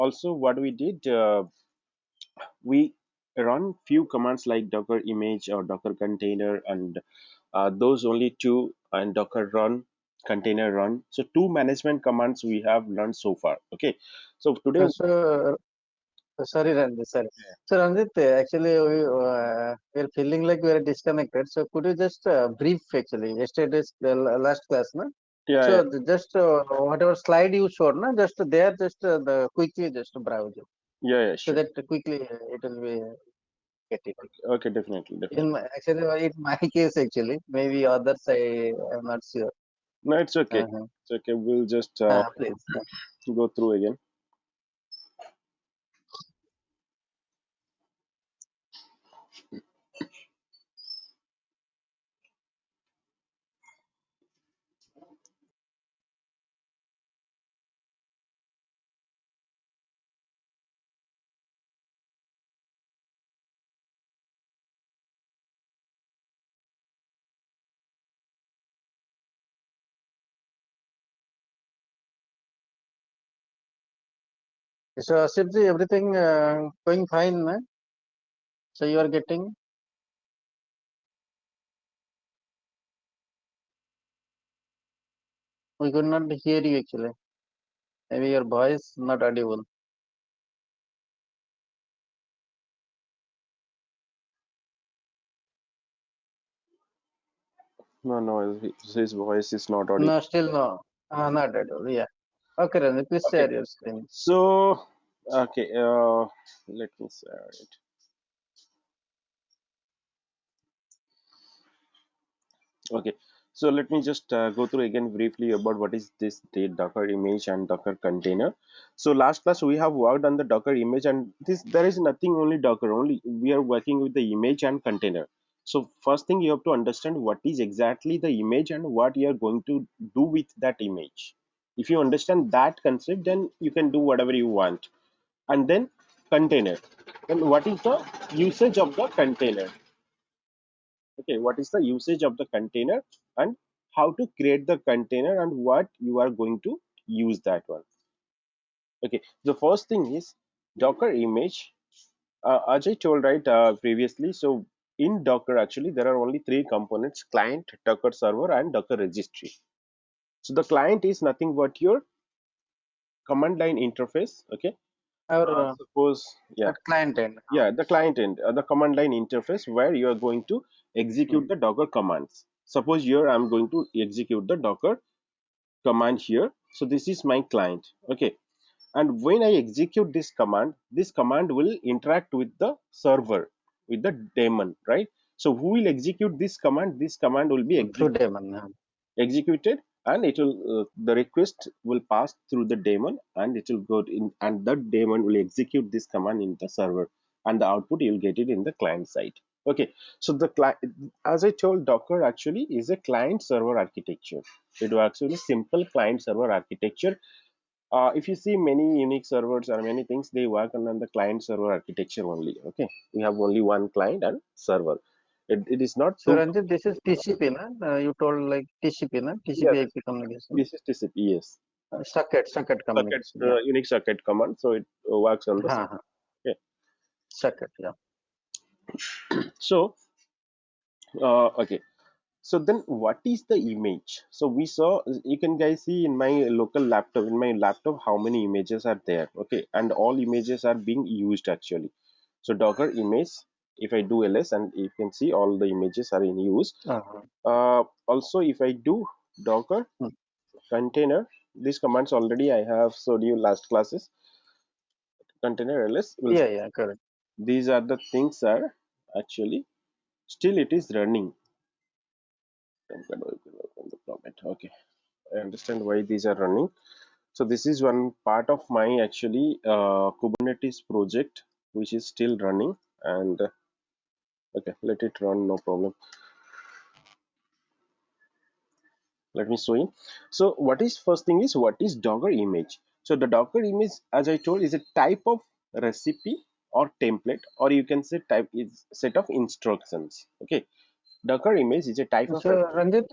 also what we did, we run few commands like docker image or docker container, and those only two, and docker run, container run. So two management commands we have learned so far. Okay, so today, So, sorry, Ranjit, sorry. So, Ranjit, actually, we're feeling like we're disconnected. So, could you just brief actually yesterday's the last class, no? yeah, yeah, So, just whatever slide you showed, no, just there, just the quickly just browse it, yeah, yeah, so sure. that quickly it will be get it. Okay, definitely, In definitely. my, actually, in my case, actually, maybe others, I'm not sure. No, it's okay. Uh-huh. It's okay. We'll just Please. go through again. So, Asifji, everything going fine, no? So, you are getting. We could not hear you actually. Maybe your voice not audible. No, no, his voice is not audible. No, still no. Not audible. Yeah. Okay, Ranjit, please Okay, share your screen. so okay, let me say it. Okay, so let me just go through again briefly about what is this the Docker image and Docker container. So last class we have worked on the Docker image, and this there is nothing only Docker, only we are working with the image and container. So first thing you have to understand what is exactly the image and what you are going to do with that image. If you understand that concept, then you can do whatever you want. And then container. Then what is the usage of the container? Okay, what is the usage of the container, and how to create the container, and what you are going to use that one. Okay, the first thing is Docker image. As I told right previously, so in Docker actually there are only three components: client, Docker server, and Docker registry. So the client is nothing but your command line interface. Okay, Our suppose, yeah, at client end. yeah, the client end, the command line interface where you are going to execute Hmm. the Docker commands. Suppose here I'm going to execute the Docker command here. So this is my client. Okay, and when I execute this command will interact with the server, with the daemon, right? So who will execute this command? This command will be Through daemon. executed, and it will the request will pass through the daemon, and it will go in, and that daemon will execute this command in the server, and the output you'll get it in the client side. Okay, so the client, as I told, Docker actually is a client server architecture. It works with a simple client server architecture. If you see many Unix servers or many things, they work on the client server architecture only. Okay, we have only one client and server. It is not So too Ranjit, this is complicated. TCP, na? You told like TCP, na? Yes, TCP IP communication. this is TCP. Yes, Socket socket, communication. Yeah. Unix socket command. So it works on the Ha, ha. okay. Socket. Yeah. So okay. So then what is the image? So we saw, you can guys see in my local laptop, how many images are there. Okay, and all images are being used actually. So Docker image, if I do ls, and you can see all the images are in use. Uh-huh. Also if I do Docker Hmm. container, these commands already I have showed you last classes. Container ls will, Yeah, yeah, correct. these are the things are actually still it is running. Okay, I understand why these are running. So this is one part of my actually Kubernetes project which is still running, and okay, let it run, no problem. Let me show you. So what is first thing is, what is Docker image? So the Docker image, as I told, is a type of recipe or template, or you can say type is set of instructions. Okay, Docker image is a type of So Ranjit,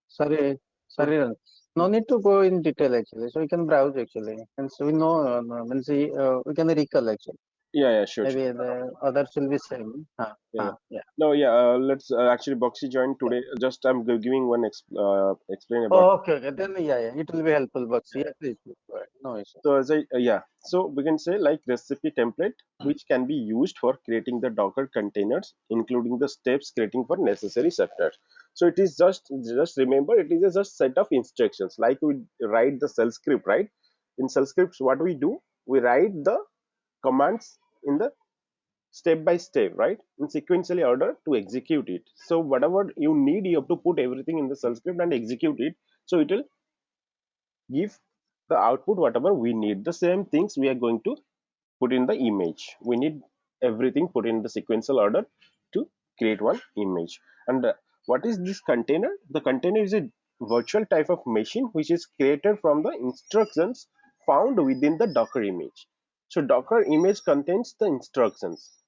sorry, recipe. sorry, Ranjit. No need to go in detail actually. So we can browse actually, and so we know, means we can recall actually. Yeah, yeah, sure, sure. Maybe the others will be same. Yeah, yeah. Yeah. No, yeah. Let's actually Boxy joined Yeah. today. Just I'm giving one explain about. Oh, okay, okay. Then yeah, it will be helpful. But yeah, please, please go ahead. No issues. So as I yeah, so we can say like recipe template which can be used for creating the Docker containers, including the steps creating for necessary sectors. So it is just remember it is just set of instructions like we write the shell script, right? In shell scripts, what we do, we write the commands in the step by step, right? In sequentially order to execute it. So whatever you need, you have to put everything in the shell script and execute it. So it will give the output whatever we need. The same things we are going to put in the image. We need everything put in the sequential order to create one image. And what is this container? The container is a virtual type of machine which is created from the instructions found within the Docker image. So Docker image contains the instructions.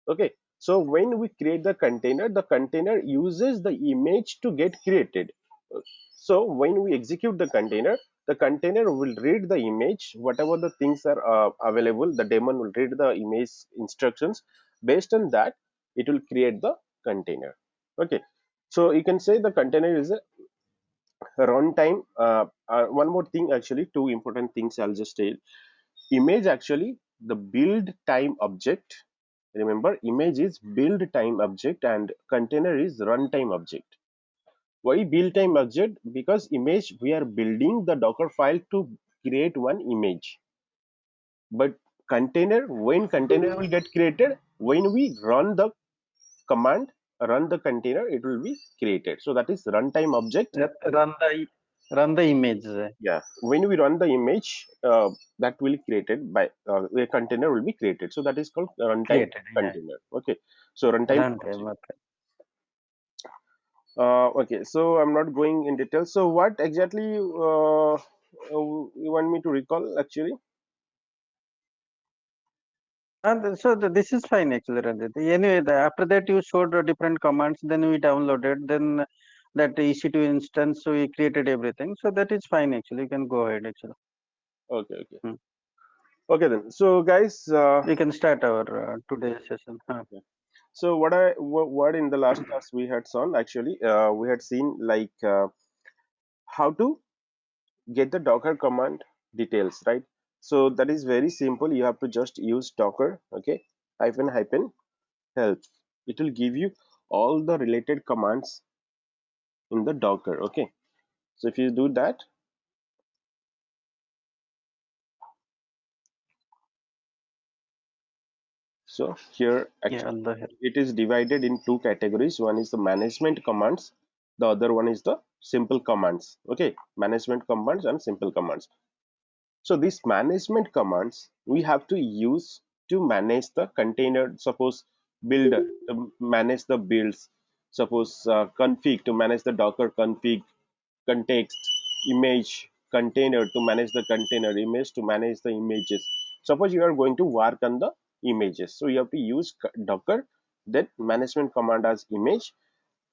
Okay, so when we create the container uses the image to get created. So when we execute the container will read the image, whatever the things are available, the daemon will read the image instructions. Based on that, it will create the container. Okay, so you can say the container is a runtime. One more thing, actually, two important things I'll just tell. Image actually the build time object. Remember, image is build time object and container is runtime object. Why build time object? Because image we are building the Docker file to create one image. But container, when container will get created, when we run the command, run the container, it will be created. So that is runtime object. Run the image. Yeah, when we run the image, that will be created by a container will be created. So that is called runtime Created. Yeah. container. Okay, so runtime Runtime. object. Okay. Okay, so I'm not going in detail. So what exactly you want me to recall actually? And so this is fine actually, Ranjit. Anyway, after that you showed different commands, then we downloaded, then that EC2 instance, so we created everything. So that is fine actually. You can go ahead actually. Okay, okay, Hmm. okay then. So guys, We can start our today's session. okay. So what in the last class we had seen actually, we had seen like how to get the Docker command details, right? So that is very simple. You have to just use Docker, okay, hyphen help. It will give you all the related commands in the Docker, okay. So if you do that, so here Yeah, actually Allah help. it is divided in two categories. One is the management commands, the other one is the simple commands, okay, management commands and simple commands. So these management commands we have to use to manage the container. Suppose builder to manage the builds. Suppose config to manage the Docker config, context, image, container to manage the container, image to manage the images. Suppose you are going to work on the images, so you have to use Docker, then management command as image,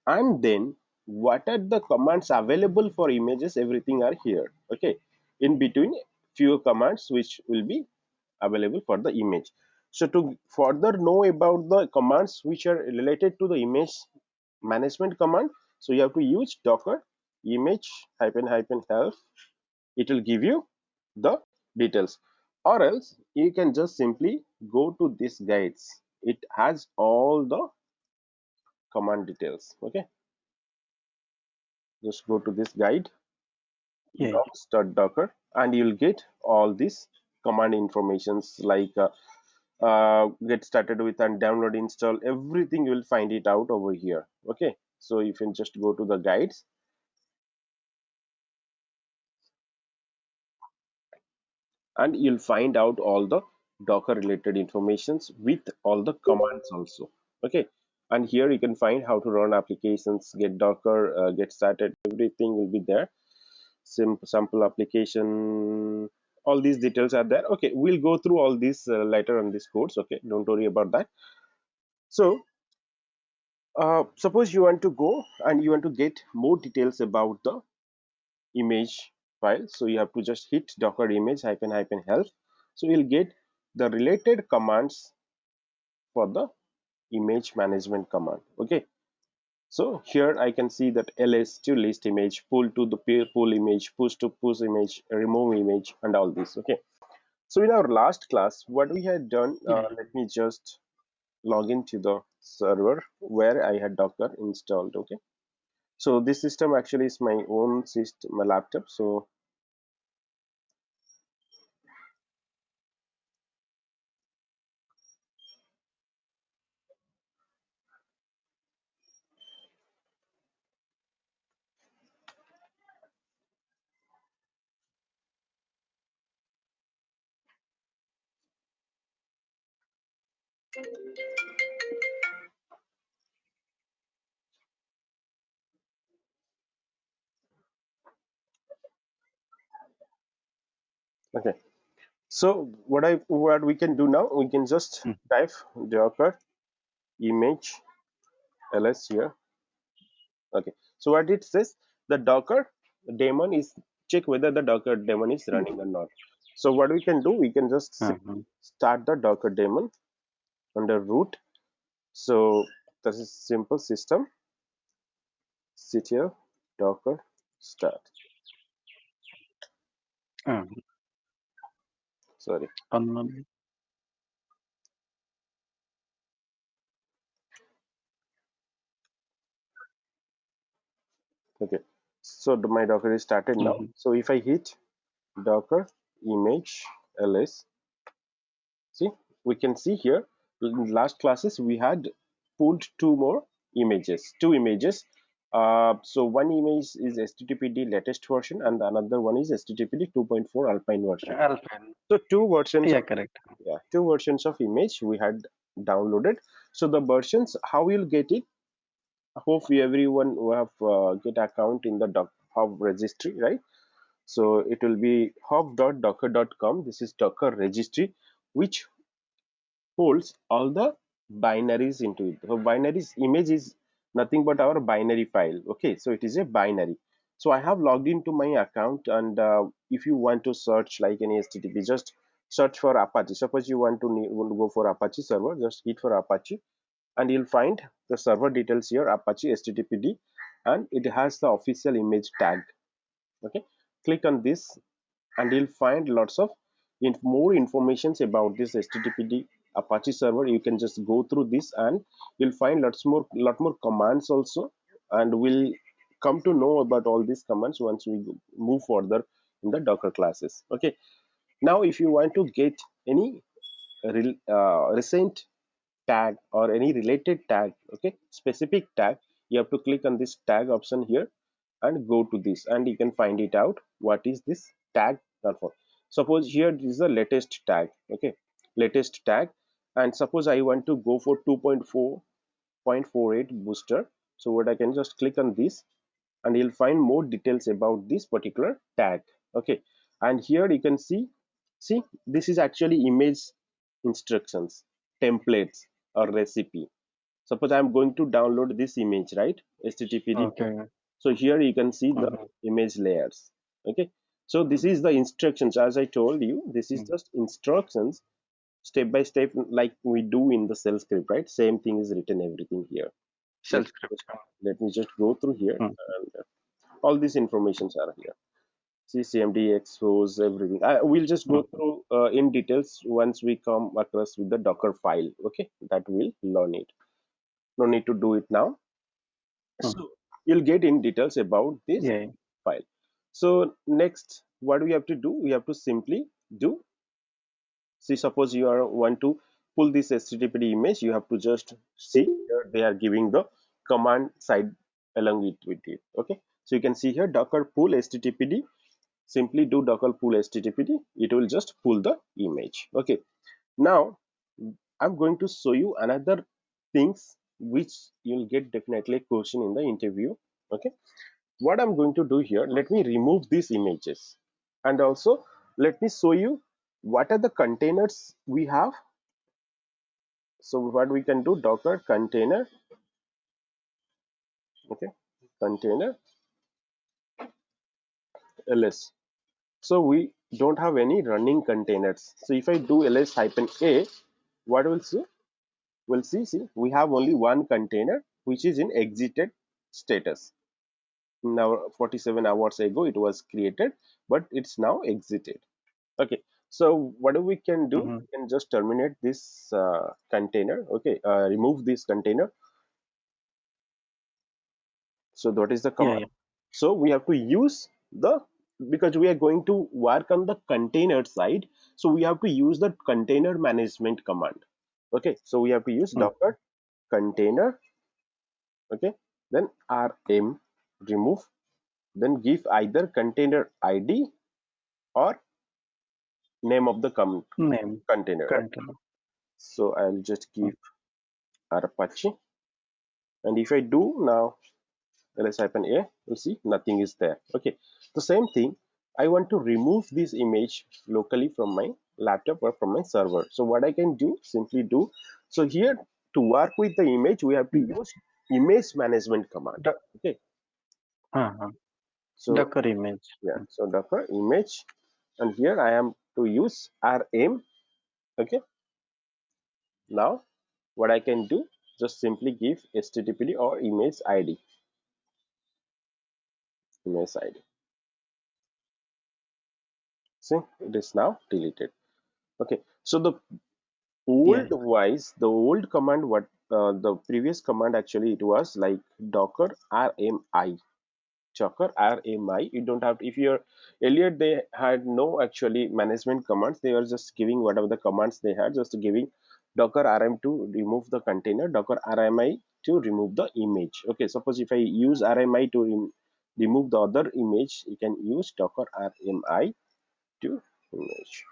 and then what are the commands available for images, everything are here, okay. In between few commands which will be available for the image. So to further know about the commands which are related to the image management command, so you have to use Docker image hyphen health. It will give you the details, or else you can just simply go to this guides. It has all the command details, okay. Just go to this guide Yeah. docs.docker and you'll get all these command informations like get started with and download, install, everything. You will find it out over here, okay. So you can just go to the guides and you'll find out all the Docker related informations with all the commands also, okay. And here you can find how to run applications, get Docker, get started, everything will be there. Sample application, all these details are there, okay. We'll go through all these later on this course, okay, don't worry about that. So suppose you want to go and you want to get more details about the image file. So you have to just hit docker image hyphen hyphen health. So you'll get the related commands for the image management command. Okay. So here I can see that ls to list image, pull to the pull image, push to push image, remove image, and all this. Okay. So in our last class, what we had done, Yeah. let me just log into the server where I had Docker installed. Okay. So this system actually is my own system, my laptop. So okay. So what we can do now, we can just Mm. type Docker image ls here. Okay. So what it says, the Docker daemon is check whether the Docker daemon is running or not. So what we can do, we can just Uh-huh. simply start the Docker daemon under root. So this is simple system ctl docker start. Uh-huh. Sorry. Unknown. Okay. So my Docker is started now. Mhm. So if I hit Docker image ls, see, we can see here in last classes we had pulled two images. So one image is HTTPD latest version and another one is HTTPD 2.4 Alpine version. Alpine. So two versions Yeah, of, correct. yeah, two versions of image we had downloaded. So the versions, how you'll get it? Hope everyone who have get account in the hub registry, right? So it will be hub.docker.com. This is Docker registry, which holds all the binaries into it. So binaries image is nothing but our binary file. Okay, so it is a binary. So I have logged into my account, and if you want to search like any HTTP, just search for Apache. Suppose you want to go for Apache server, just hit for Apache, and you'll find the server details here, Apache HTTPD, and it has the official image tag. Okay, click on this and you'll find lots of more informations about this HTTPD Apache server. You can just go through this and you'll find lot more commands also, and we'll come to know about all these commands once we move further in the Docker classes. Okay, now if you want to get any recent tag or any related tag, okay, specific tag, you have to click on this tag option here and go to this, and you can find it out what is this tag for. Suppose here this is the latest tag. Okay, latest tag, and suppose I want to go for 2.4.48 booster. So what I can just click on this and you'll find more details about this particular tag. Okay, and here you can see this is actually image instructions, templates, or recipe. Suppose I'm going to download this image, right? HTTPD. Okay. So here you can see the Mhm. image layers. Okay, so this is the instructions. As I told you, this is Mhm. just instructions step by step, like we do in the shell script, right? Same thing is written everything here. Shell let me script. just, let me just go through here, Mm. and all these informations are here. CCMD, expose, everything. We'll just go Mhm. through in details once we come across with the Docker file. Okay, that will learn it. No need to do it now. Mhm. So you'll get in details about this Yeah. file. So next, what we have to do? We have to simply do. See, suppose you are want to pull this HTTP image, you have to just see here they are giving the command side along with it. Okay, so you can see here Docker pull HTTPD. Simply do Docker pull HTTPD. It will just pull the image. Okay, now I'm going to show you another things which you'll get definitely a question in the interview. Okay, what I'm going to do here, let me remove these images, and also let me show you what are the containers we have. So what we can do, Docker container. Okay, container ls. So we don't have any running containers. So if I do ls hyphen a, what we'll see? We'll see, we have only one container which is in exited status. Now 47 hours ago it was created, but it's now exited. Okay, so what we can do, Mm-hmm. we can just terminate this container. Okay, remove this container. So that is the Yeah, command. yeah. So we have to use the, because we are going to work on the container side, so we have to use the container management command. Okay, so we have to use Mm. docker container. Okay, then rm remove, then give either container id or name of the Name, container. Okay, content. so I'll just Mm. give apache, and if I do now ls hyphen a, you see nothing is there. Okay, the same thing, I want to remove this image locally from my laptop or from my server. So what I can do, simply do, so here, to work with the image we have to Mm. use image management command. Do- Okay, uh-huh. so Docker image. yeah, Mm. so docker image, and here I am to use rm. Okay, now what I can do, just simply give httpd or image id. See, it is now deleted. Okay, so the Yeah, old yeah. wise, the old command, what the previous command actually, it was like docker rmi, docker rmi. You don't have to, if you're, earlier they had no actually management commands, they were just giving whatever the commands they had, just giving docker rm to remove the container, docker rmi to remove the image. Okay, suppose if I use rmi to remove the other image, you can use docker rmi to image.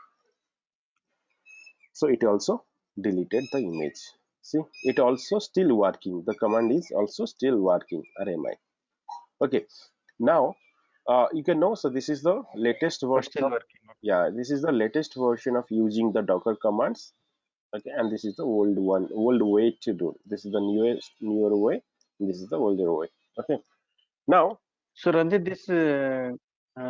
So it also deleted the image. See, it also still working, the command is also still working, rmi. Okay, now you can know, so this is the latest But version still of, working. yeah, this is the latest version of using the docker commands. Okay, and this is the old one, old way to do, this is the newer way, this is the older way. Okay, now, So Ranjit, this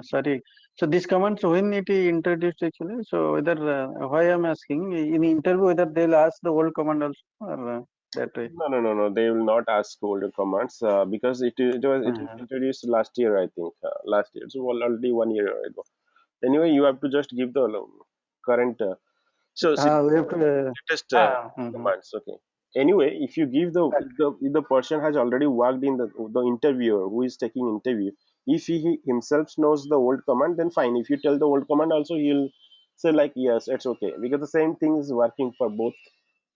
sorry. So this commands when it is introduced actually. So whether why I'm asking in interview whether they'll ask the old command also or that way. no, they will not ask older commands, because it was Uh-huh. introduced last year, I think, last year, so already 1 year ago. Anyway, you have to just give the current, so see, We have to. latest Mhm. commands. Okay, anyway, if you give the, if the person has already worked in the interviewer who is taking interview, if he himself knows the old command, then fine. If you tell the old command also, he'll say like yes, it's okay, because the same thing is working for both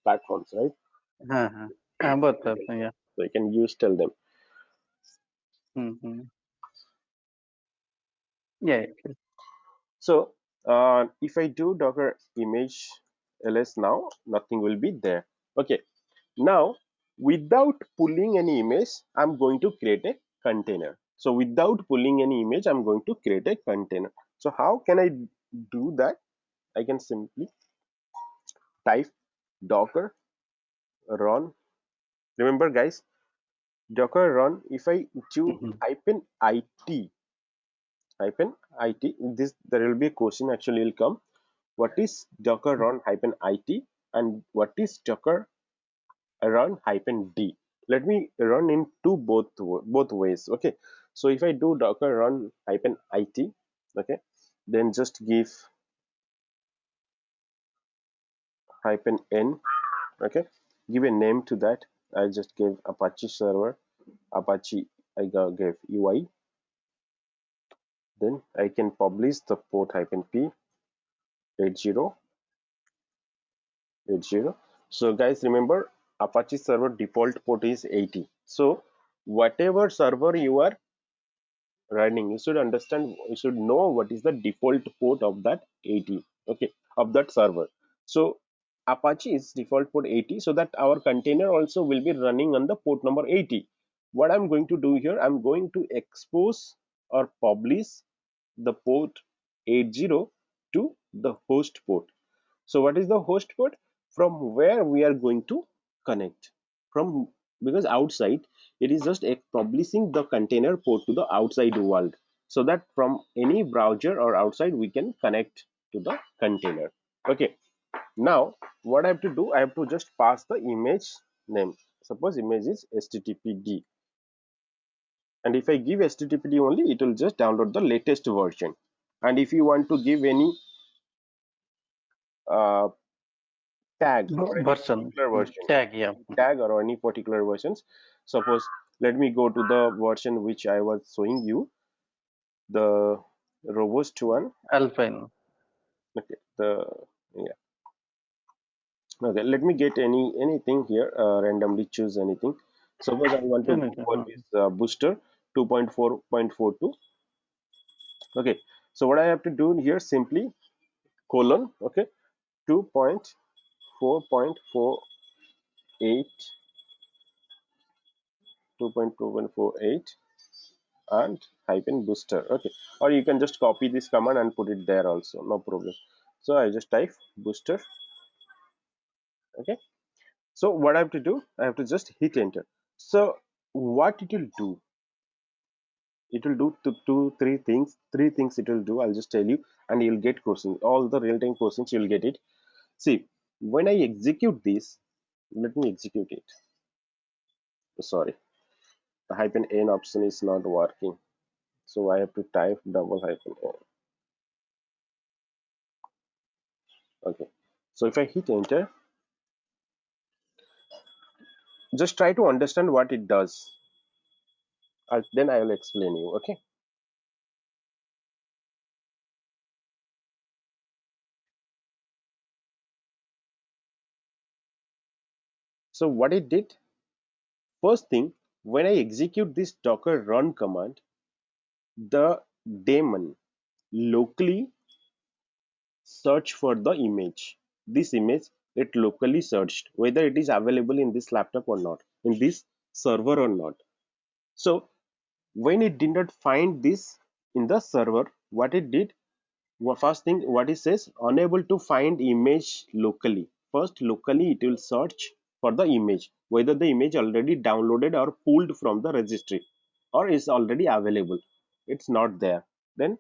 platforms, right? Uh-huh. Both of them, yeah. So you can use, tell them. Mm-hmm. Yeah, yeah. So if I do docker image ls now, nothing will be there. Okay, now without pulling any image, I'm going to create a container. So without pulling any image, I'm going to create a container. So how can I do that? I can simply type docker run. Remember guys, docker run, if I do Mhm. hyphen it, this, there will be a question actually will come. What is docker run hyphen it, and what is docker run hyphen d? Let me run in both ways. Okay, so if I do docker run hyphen it, okay, then just give hyphen n. Okay, give a name to that. I just gave apache server, apache, I gave ui. Then I can publish the port hyphen p 8080. So guys, remember, apache server default port is 80. So whatever server you are running, you should understand, you should know what is the default port of that 80. Okay, of that server. So apache is default port 80, so that our container also will be running on the port number 80. What I'm going to do here, I'm going to expose or publish the port 80 to the host port. So what is the host port? From where we are going to connect from, because outside it is just publishing the container port to the outside world. so that from any browser or outside we can connect to the container. Okay, now what I have to do, I have to just pass the image name. Suppose image is httpd, and if I give httpd only, it will just download the latest version. And if you want to give any uh, tag or any Version particular version, tag, yeah. tag or any particular versions, suppose let me go to the version which I was showing you, the robust one. Alpine. Okay, the, yeah, okay, let me get anything here, randomly choose anything. Suppose I want to go Anything. for this booster 2.4.42. Okay, so what I have to do here, simply colon, okay, 2.4.48, 2.2.48 and hyphen booster. Okay, or you can just copy this command and put it there also, no problem. So I just type booster. Okay, so what I have to do, I have to just hit enter. So what it will do, it will do three things it will do, I'll just tell you, and you'll get questions, all the real-time questions you'll get it. See, when I execute this, let me execute it. Sorry, the hyphen n option is not working, so I have to type double hyphen n. Okay, so if I hit enter, just try to understand what it does. Then I will explain you. Okay, so what it did, first thing, when I execute this docker run command, the daemon locally search for the image. This image, it locally searched whether it is available in this laptop or not, in this server or not. So when it did not find this in the server, what it did, first thing what it says, unable to find image locally. First, locally it will search for the image, whether the image already downloaded or pulled from the registry or is already available. It's not there. Then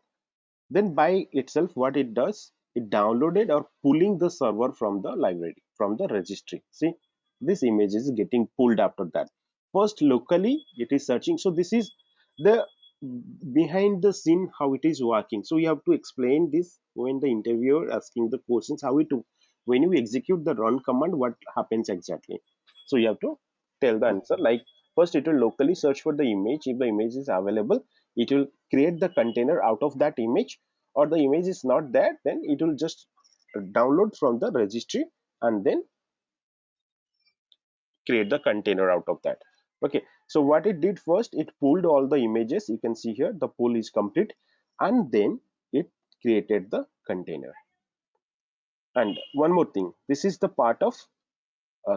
by itself what it does, it downloaded or pulling the server from the library, from the registry. See, this image is getting pulled after that. First locally it is searching. So this is the behind the scene how it is working. So you have to explain this when the interviewer asking the questions, how it, when you execute the run command, what happens exactly. So you have to tell the answer, like first it will locally search for the image. If the image is available, it will create the container out of that image, or the image is not there, then it will just download from the registry and then create the container out of that. Okay, so what it did, first it pulled all the images, you can see here the pull is complete, and then it created the container. And one more thing, this is the part of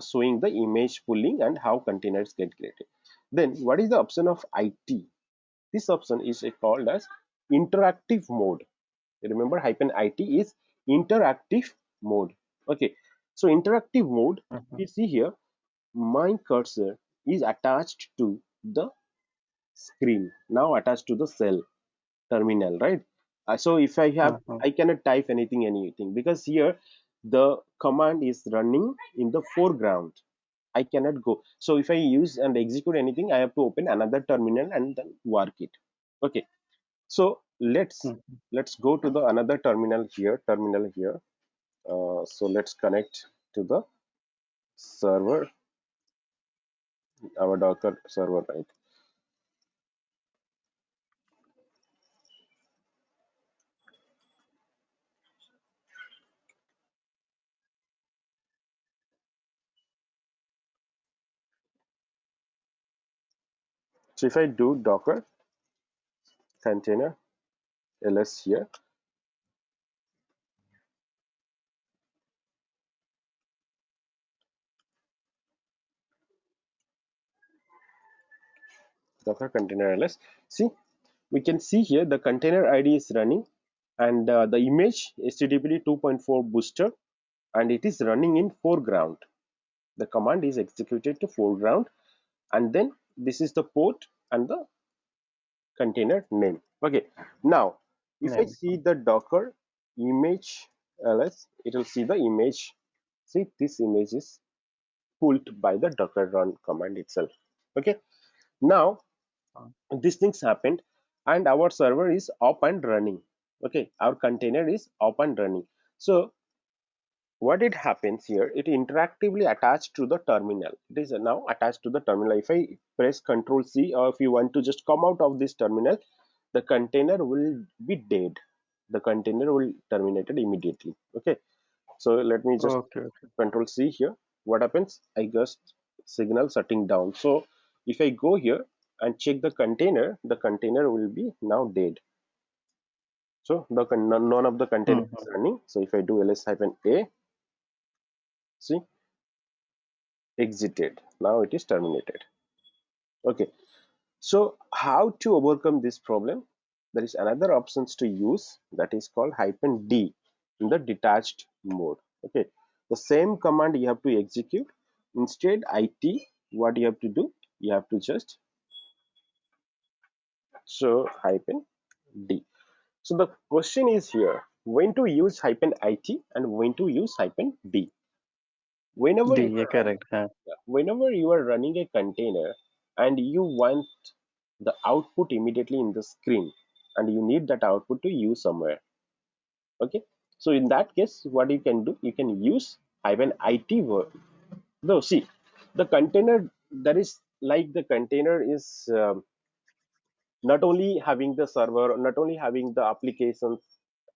showing the image pulling and how containers get created. Then what is the option of IT? This option is called as interactive mode. Remember, hyphen IT is interactive mode. Okay, so interactive mode, Mhm. you see here my cursor is attached to the screen, now attached to the cell terminal, right? So if I have, Mhm. I cannot type anything because here the command is running in the foreground. I cannot go. So if I use and execute anything, I have to open another terminal and then work it. Okay, so Mhm. let's go to the another terminal here. So let's connect to the server, our Docker server, right? So if I do Docker container ls here, Docker container ls, see, we can see here the container ID is running, and the image HTTPD 2.4 booster, and it is running in foreground. The command is executed to foreground, and then this is the port and the container name. Okay. Now, if I Yeah. see the Docker image ls, it will see the image. See, this image is pulled by the Docker run command itself. Okay. Now, these things happened and our server is up and running. Okay. Our container is up and running. So, what it happens here, it interactively attached to the terminal. It is now attached to the terminal. If I press Ctrl C, or if you want to just come out of this terminal, the container will be dead. The container will terminated immediately. Okay, so let me just Okay. Okay. Ctrl C here. What happens? I just signal shutting down. So if I go here and check the container will be now dead. So none of the container Mhm. is running. So if I do ls-a, see, exited, now it is terminated. Okay, so how to overcome this problem? There is another options to use, that is called -d in the detached mode. Okay, the same command you have to execute. Instead it, what you have to do, you have to just show -d. So the question is here, when to use -it and when to use -d. Whenever D. you Yeah, are running, correct. Huh. whenever you are running a container and you want the output immediately in the screen, and you need that output to use somewhere. Okay, so in that case, what you can do, you can use -it word. Though see, the container, that is like the container is not only having the server, not only having the applications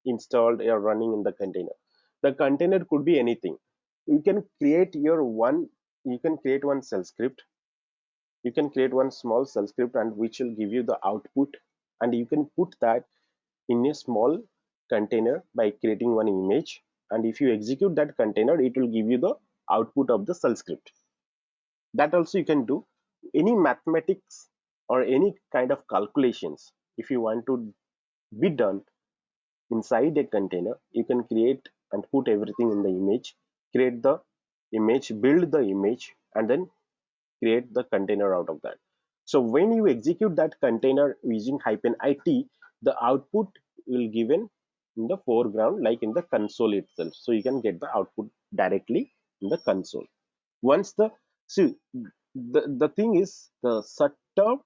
installed or running in the container. The container could be anything. You can create your one, you can create one shell script, you can create one small shell script, and which will give you the output, and you can put that in a small container by creating one image, and if you execute that container, it will give you the output of the shell script. That also you can do. Any mathematics or any kind of calculations, if you want to be done inside a container, you can create and put everything in the image, create the image, build the image, and then create the container out of that. So when you execute that container using -it, the output will given in the foreground, like in the console itself. So you can get the output directly in the console. Once the, see, the thing is the shutdown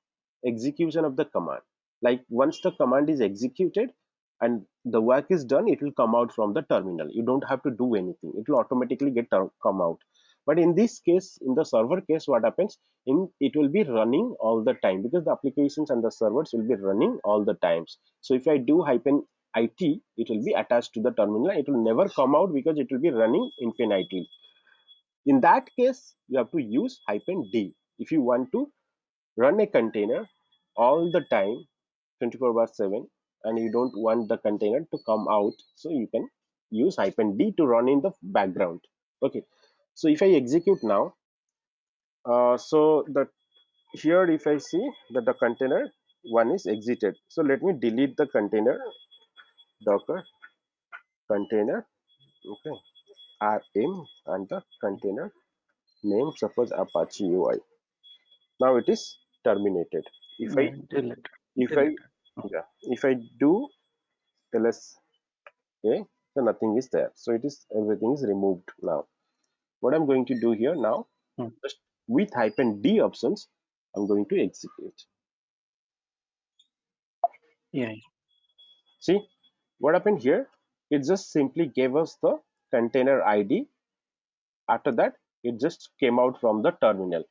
execution of the command. Like once the command is executed and the work is done, it will come out from the terminal. You don't have to do anything. It will automatically come out. But in this case, in the server case, what happens? In it will be running all the time, because the applications and the servers will be running all the times. So if I do -it, it will be attached to the terminal. It will never come out because it will be running infinitely. In that case, you have to use -d. If you want to run a container all the time, 24/7, and you don't want the container to come out, so you can use -d to run in the background. Okay, so if I execute now, so the here if I see that the container one is exited, so let me delete the container, docker container, okay, rm, and the container name, suppose Apache UI. Now it is terminated. If I Yeah, delete. if I Delete. yeah, if I do ls, okay, so nothing is there. So it is, everything is removed now. What I'm going to do here now, Hmm. just with -d options, I'm going to execute. Yeah. See what happened here? It just simply gave us the container ID. After that, it just came out from the terminal.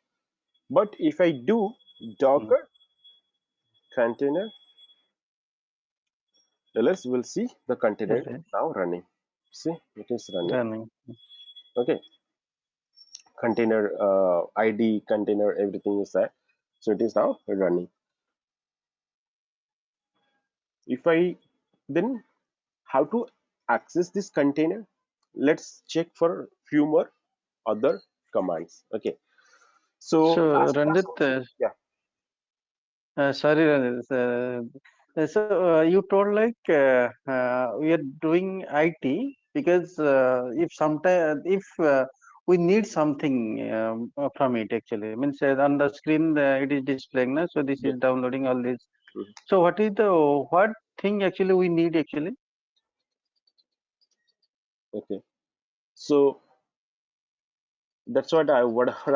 But if I do Hmm. docker container ls, will see the container LS now running. See, it is running. running. Okay, container id, container, everything is there, so it is now running. If I then, how to access this container, let's check for few more other commands. Okay, so So last class, Ranjit, yeah, sorry, Ranjit. So you told like we are doing IT because if sometime if we need something from it actually means on the screen it is displaying now. So this yes, is downloading all this. Mhm. So what thing actually we need actually? Okay, so that's what I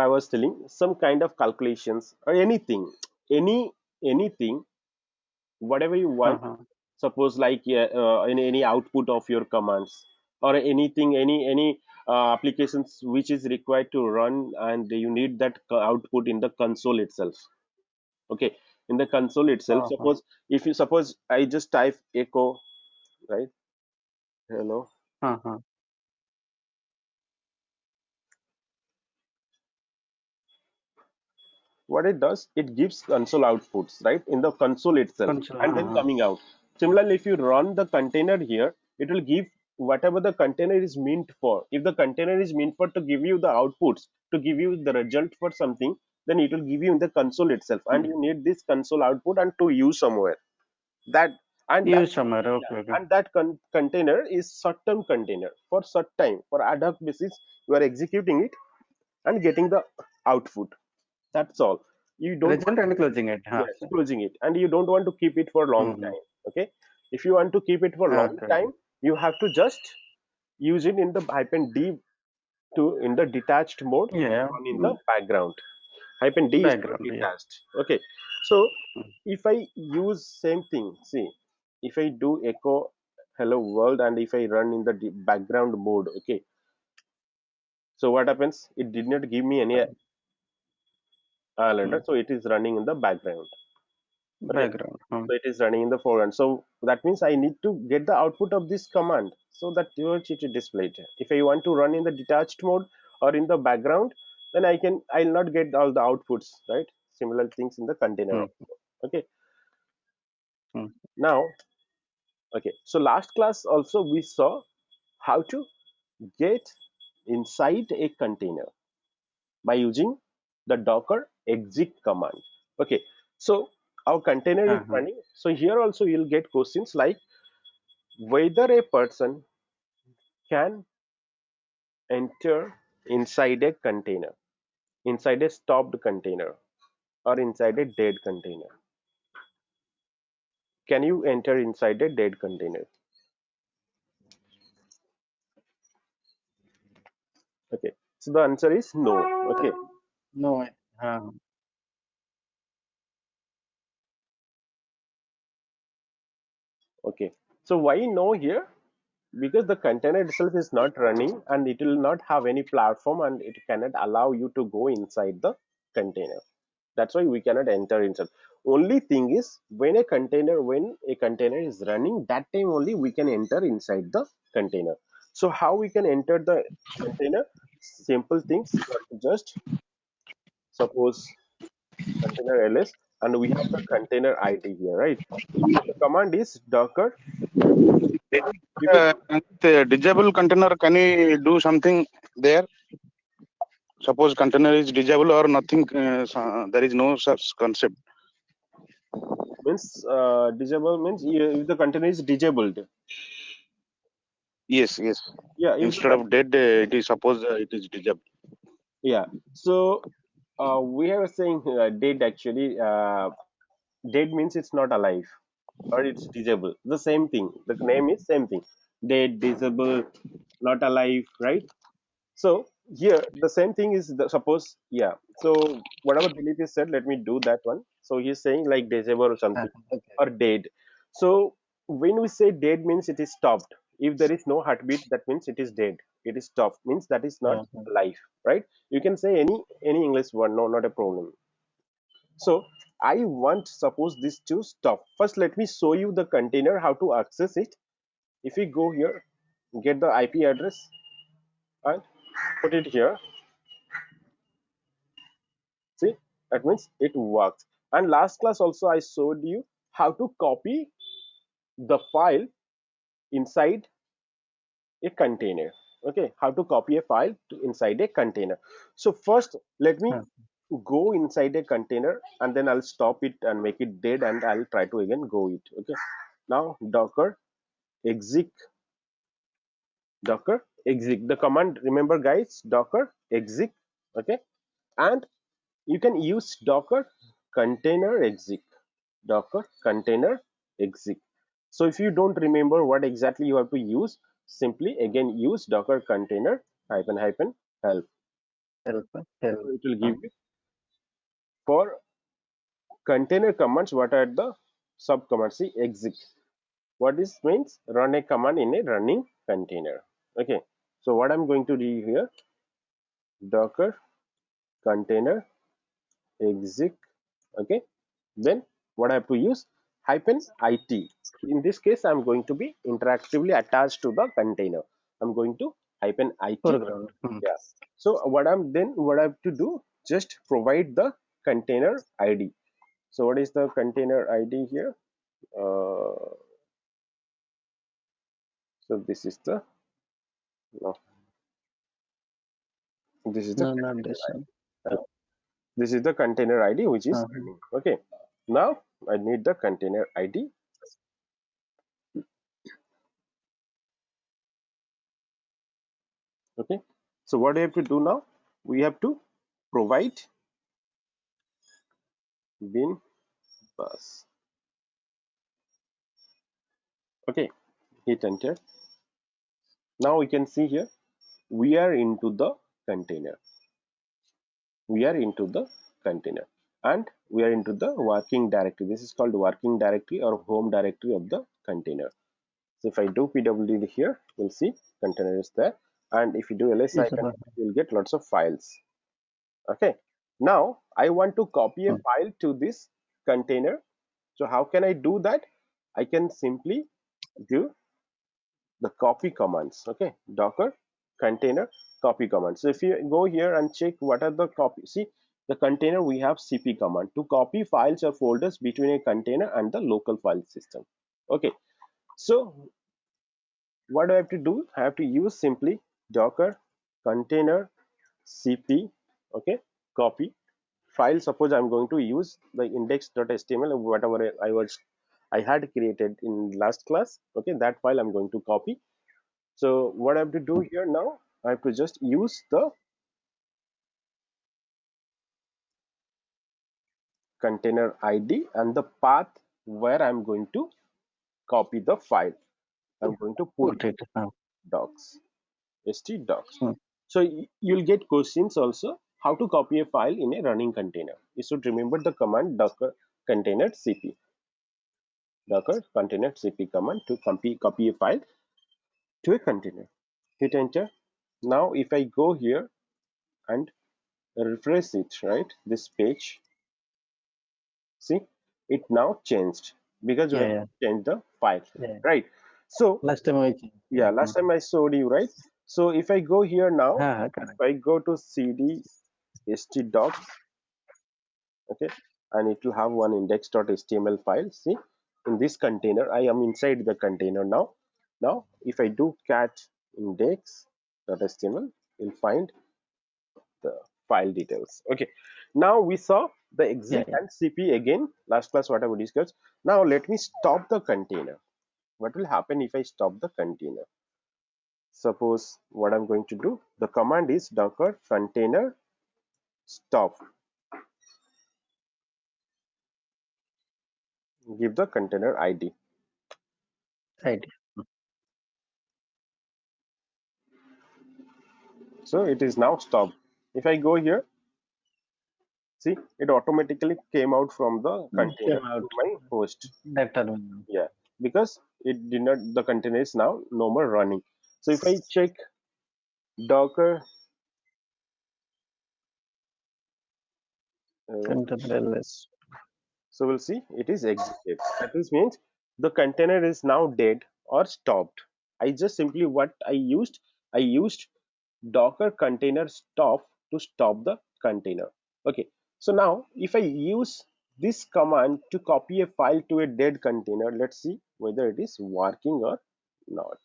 was telling. Some kind of calculations or anything, anything, whatever you want. Uh-huh. Suppose like any output of your commands or anything, any applications which is required to run, and you need that output in the console itself. Okay, in the console itself. Uh-huh. Suppose if you suppose I just type echo, right? Hello. Uh-huh. What it does, it gives console outputs right in the console itself Console. and then Uh-huh. coming out. Similarly, if you run the container here, it will give whatever the container is meant for. If the container is meant for to give you the outputs, to give you the result for something, then it will give you in the console itself, and Mm. you need this console output and to use somewhere that. And that, Use somewhere. Okay. yeah, Okay. and that container is short term container for short time, for ad hoc basis you are executing it and getting the output. That's all. You don't Result want to, and closing it. Huh. yes, closing it, and you don't want to keep it for long Mm-hmm. time. Okay, if you want to keep it for long Okay. time, you have to just use it in the hyphen d, to in the detached mode, Yeah. on in the Mm. background. Hyphen d is for Background. Yeah. detached. Okay, so Mm. if I use same thing, see, if I do echo hello world and if I run in the background mode, okay, so what happens, it did not give me any Mm. alert, so it is running in the background. Okay, Background. so it is running in the foreground, so that means I need to get the output of this command, so that which it is displayed. If I want to run in the detached mode or in the background, then I'll not get all the outputs, right? Similar things in the container Mm. also. Okay, Mm. now, okay, so last class also we saw how to get inside a container by using the docker exec command. Okay, so our container is Uh-huh. running, so here also you'll get questions like whether a person can enter inside a container, inside a stopped container, or inside a dead container. Can you enter inside a dead container? Okay, so the answer is no. Okay, No. okay, so why no here? Because the container itself is not running and it will not have any platform and it cannot allow you to go inside the container. That's why we cannot enter inside. Only thing is when a container is running, that time only we can enter inside the container. So how we can enter the container? Simple things. Just suppose container ls, and we have the container id here, right? So the command is docker. If it, The disable container, can we do something there? Suppose container is disable or nothing, there is no such concept. means disable means if the container is disabled. Yes, yes. Yeah, if the Instead of dead, it is suppose it is disable. yeah. So we are saying dead actually. Dead means it's not alive or it's disabled. The same thing. The name is same thing. Dead, disabled, not alive, right? So here the same thing is the, suppose, yeah. So whatever Dilip is said, let me do that one. So he's saying like disabled or something Uh-huh. Okay. or dead. So when we say dead means it is stopped. If there is no heartbeat, that means it is dead. It is stopped means that is not Uh-huh. alive, right? You can say any English word, no, not a problem. So I want suppose this to stop. First, let me show you the container how to access it. If we go here, get the IP address and put it here. See, that means it works. And last class also I showed you how to copy the file inside a container. Okay, how to copy a file to inside a container. So first, let me Uh, go inside a container and then I'll stop it and make it dead and I'll try to again go it. Okay, now docker exec, docker exec, the command, remember guys, docker exec. Okay, and you can use docker container exec. docker container exec. So if you don't remember what exactly you have to use, simply again use docker container hyphen hyphen help. Help. So Help. it will give you for container commands what are the sub commands. See exec, what this means, run a command in a running container. Okay, so what I'm going to do here, docker container exec. Okay, then what I have to use, hyphen it. In this case I'm going to be interactively attached to the container. I'm going to hyphen it. Foreground. Yeah, so what I have to do, just provide the container id. So what is the container id here? So this is the, no, this is the No, not container this id. one. This is the container id which is Uh-huh. running. Okay, now I need the container id. Okay, so what do you have to do now, we have to provide bin bus. Okay, hit enter. Now we can see here we are into the container. We are into the container and we are into the working directory. This is called working directory or home directory of the container. So if I do pwd here, you'll see container is there, and if you do ls Yes, icon, you'll get lots of files. Okay, now I want to copy a file to this container. So how can I do that? I can simply do the copy commands. Okay, docker container copy commands. So if you go here and check what are the copy, see the container, we have cp command to copy files or folders between a container and the local file system. Okay, so what do I have to do? I have to use simply docker container cp. Okay, copy file. Suppose I'm going to use the index.html or whatever I had created in last class. Okay, that file I'm going to copy. So what I have to do here now, I have to just use the container id and the path where I'm going to copy the file. I'm going to put put it. docs, docs. Hmm. So you'll get questions also how to copy a file in a running container. You should remember the command docker container cp, docker container cp command to copy a file to a container. Hit enter. Now if I go here and refresh it, right, this page, see it now changed because we Yeah, have yeah, changed the file, yeah. right? So Last time I changed. yeah, last time I showed you, right? So if I go here now, Correct. if I go to cd docs, okay, and it will have one index.html file. See, in this container I am inside the container now. Now if I do cat index.html, you'll find the file details. Okay, now we saw the Yeah, exec yeah. and cp again last class what I would discuss. Now let me stop the container. What will happen if I stop the container? Suppose what I'm going to do, the command is docker container stop, give the container id. Right. So it is now stopped. If I go here, see it automatically came out from the container Came out to my host. that terminal. Yeah, because it did not, the container is now no more running. So if I check docker Container ls. so we'll see it is exited. That is means the container is now dead or stopped. I just simply what I used docker container stop to stop the container. Okay, so now if I use this command to copy a file to a dead container, let's see whether it is working or not.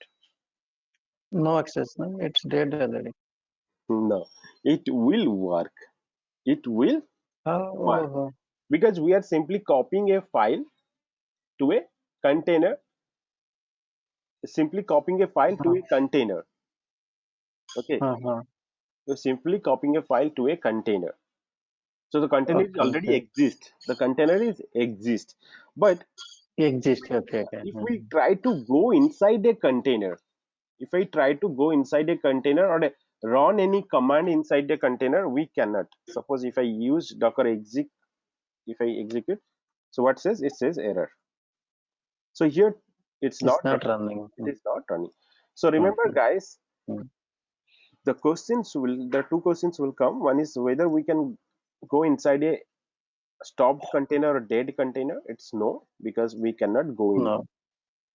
No access. No, it's dead already. No, it will work. It will work Oh, because we are simply copying a file to a container, simply copying a file to uh, a container. Okay, uh, uh, you're simply copying a file to a container. So the container is Okay, already okay. exist. The container is exist. But Exist. Okay, okay. if we try to go inside a container, if I try to go inside a container or run any command inside the container, we cannot. Suppose if I use docker exec, if I execute, so what says? It says error. So here it's not It's not running. running. It is not running. So remember, Mhm. guys, Mhm. the two questions will come. One is whether we can go inside a stopped container or dead container. It's no, because we cannot go in. No.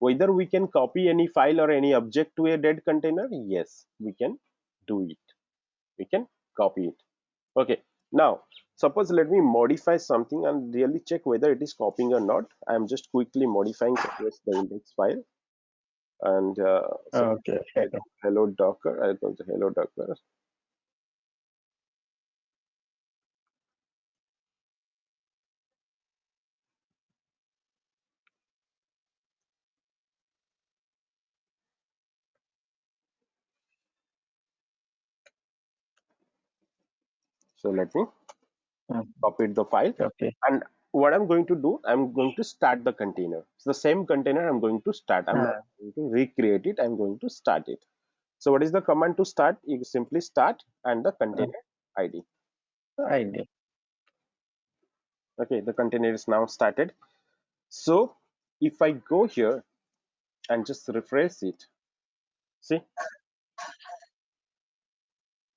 Whether we can copy any file or any object to a dead container, yes, we can do it. We can copy it. Okay. Now, suppose let me modify something and really check whether it is copying or not. I am just quickly modifying suppose the index file, and suppose Okay, I okay. go hello docker. I go to hello docker. So let me Mhm. copy the file, Okay. and what I'm going to do, I'm going to start the container. It's the same container I'm going to start. I'm not Uh, going to recreate it. I'm going to start it. So what is the command to start? You simply start and the uh, container ID. ID. Okay, the container is now started. So if I go here and just refresh it, see,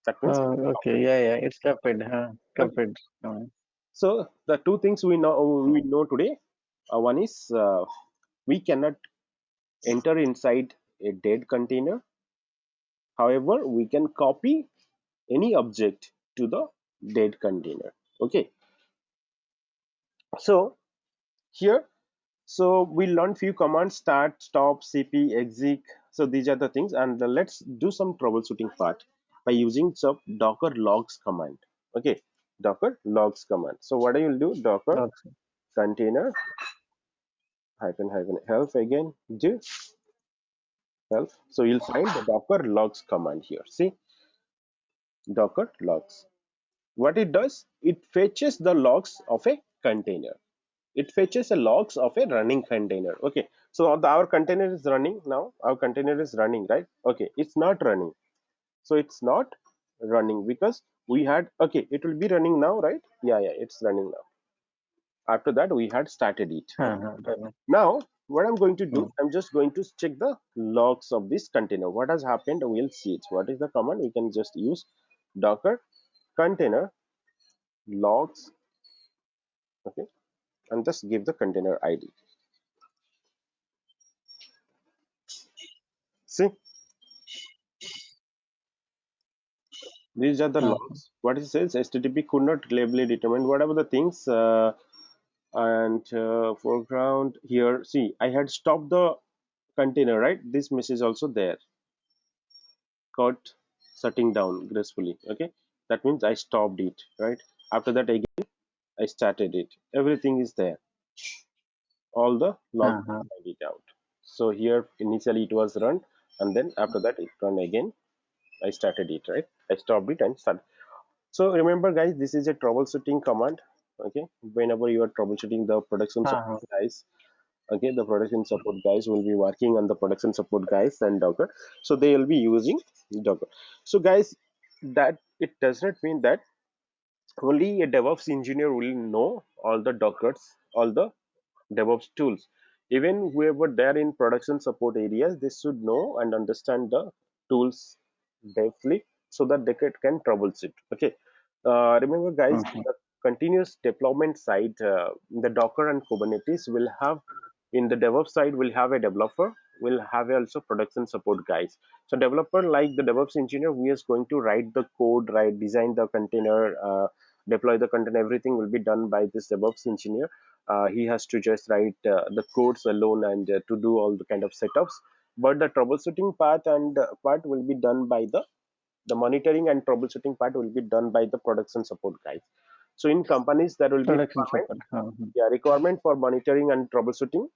that means Oh, it is okay. copied. Yeah, yeah. It's copied. Okay. Copied. So the two things we know today, one is we cannot enter inside a dead container. However, we can copy any object to the dead container. Okay. So here, so we learned few commands: start, stop, cp, exec. So these are the things, and let's do some troubleshooting part by using some docker logs command. Okay, docker logs command. So what I will do, docker Okay. container hyphen hyphen help again, do help. So you'll find the docker logs command here. See, docker logs. What it does, it fetches the logs of a container. It fetches a logs of a running container. Okay, so our container is running now. Our container is running, right? Okay, it's not running. So it's not running because we had, okay, it will be running now, right? Yeah, it's running now. After that, we had started it. Okay. Done. Now, what I'm going to do, Mm. I'm just going to check the logs of this container. What has happened? We'll see it. What is the command? We can just use docker container logs, okay, and just give the container ID. See, these are the Mhm. logs. What it says, HTTP could not reliably determine whatever the things, and foreground here. See, I had stopped the container, right? This message also there, caught shutting down gracefully. Okay, that means I stopped it, right? After that, again, I started it. Everything is there. All the logs Uh-huh. find it out. So here initially it was run, and then after that it run again. I started it, right? I stopped it and started. So remember, guys, this is a troubleshooting command. Okay, whenever you are troubleshooting the production Uh-huh. support guys, okay, the production support guys will be working on the production support guys and Docker. So they will be using Docker. So guys, that it does not mean that only a DevOps engineer will know all the Dockers, all the DevOps tools. Even whoever they're in production support areas, they should know and understand the tools deeply so that they can troubleshoot. Okay. Remember, guys, Mhm. the continuous deployment side, the Docker and Kubernetes will have, in the DevOps side, will have a developer, will have also production support guys. So developer, like the DevOps engineer, who is going to write the code, right, design the container, deploy the container, everything will be done by this DevOps engineer. He has to just write the codes alone and to do all the kind of setups. But the troubleshooting part and part will be done by the monitoring and troubleshooting part will be done by the production support guys. So in companies there will be Production requirement, support. Mhm. yeah, requirement for monitoring and troubleshooting,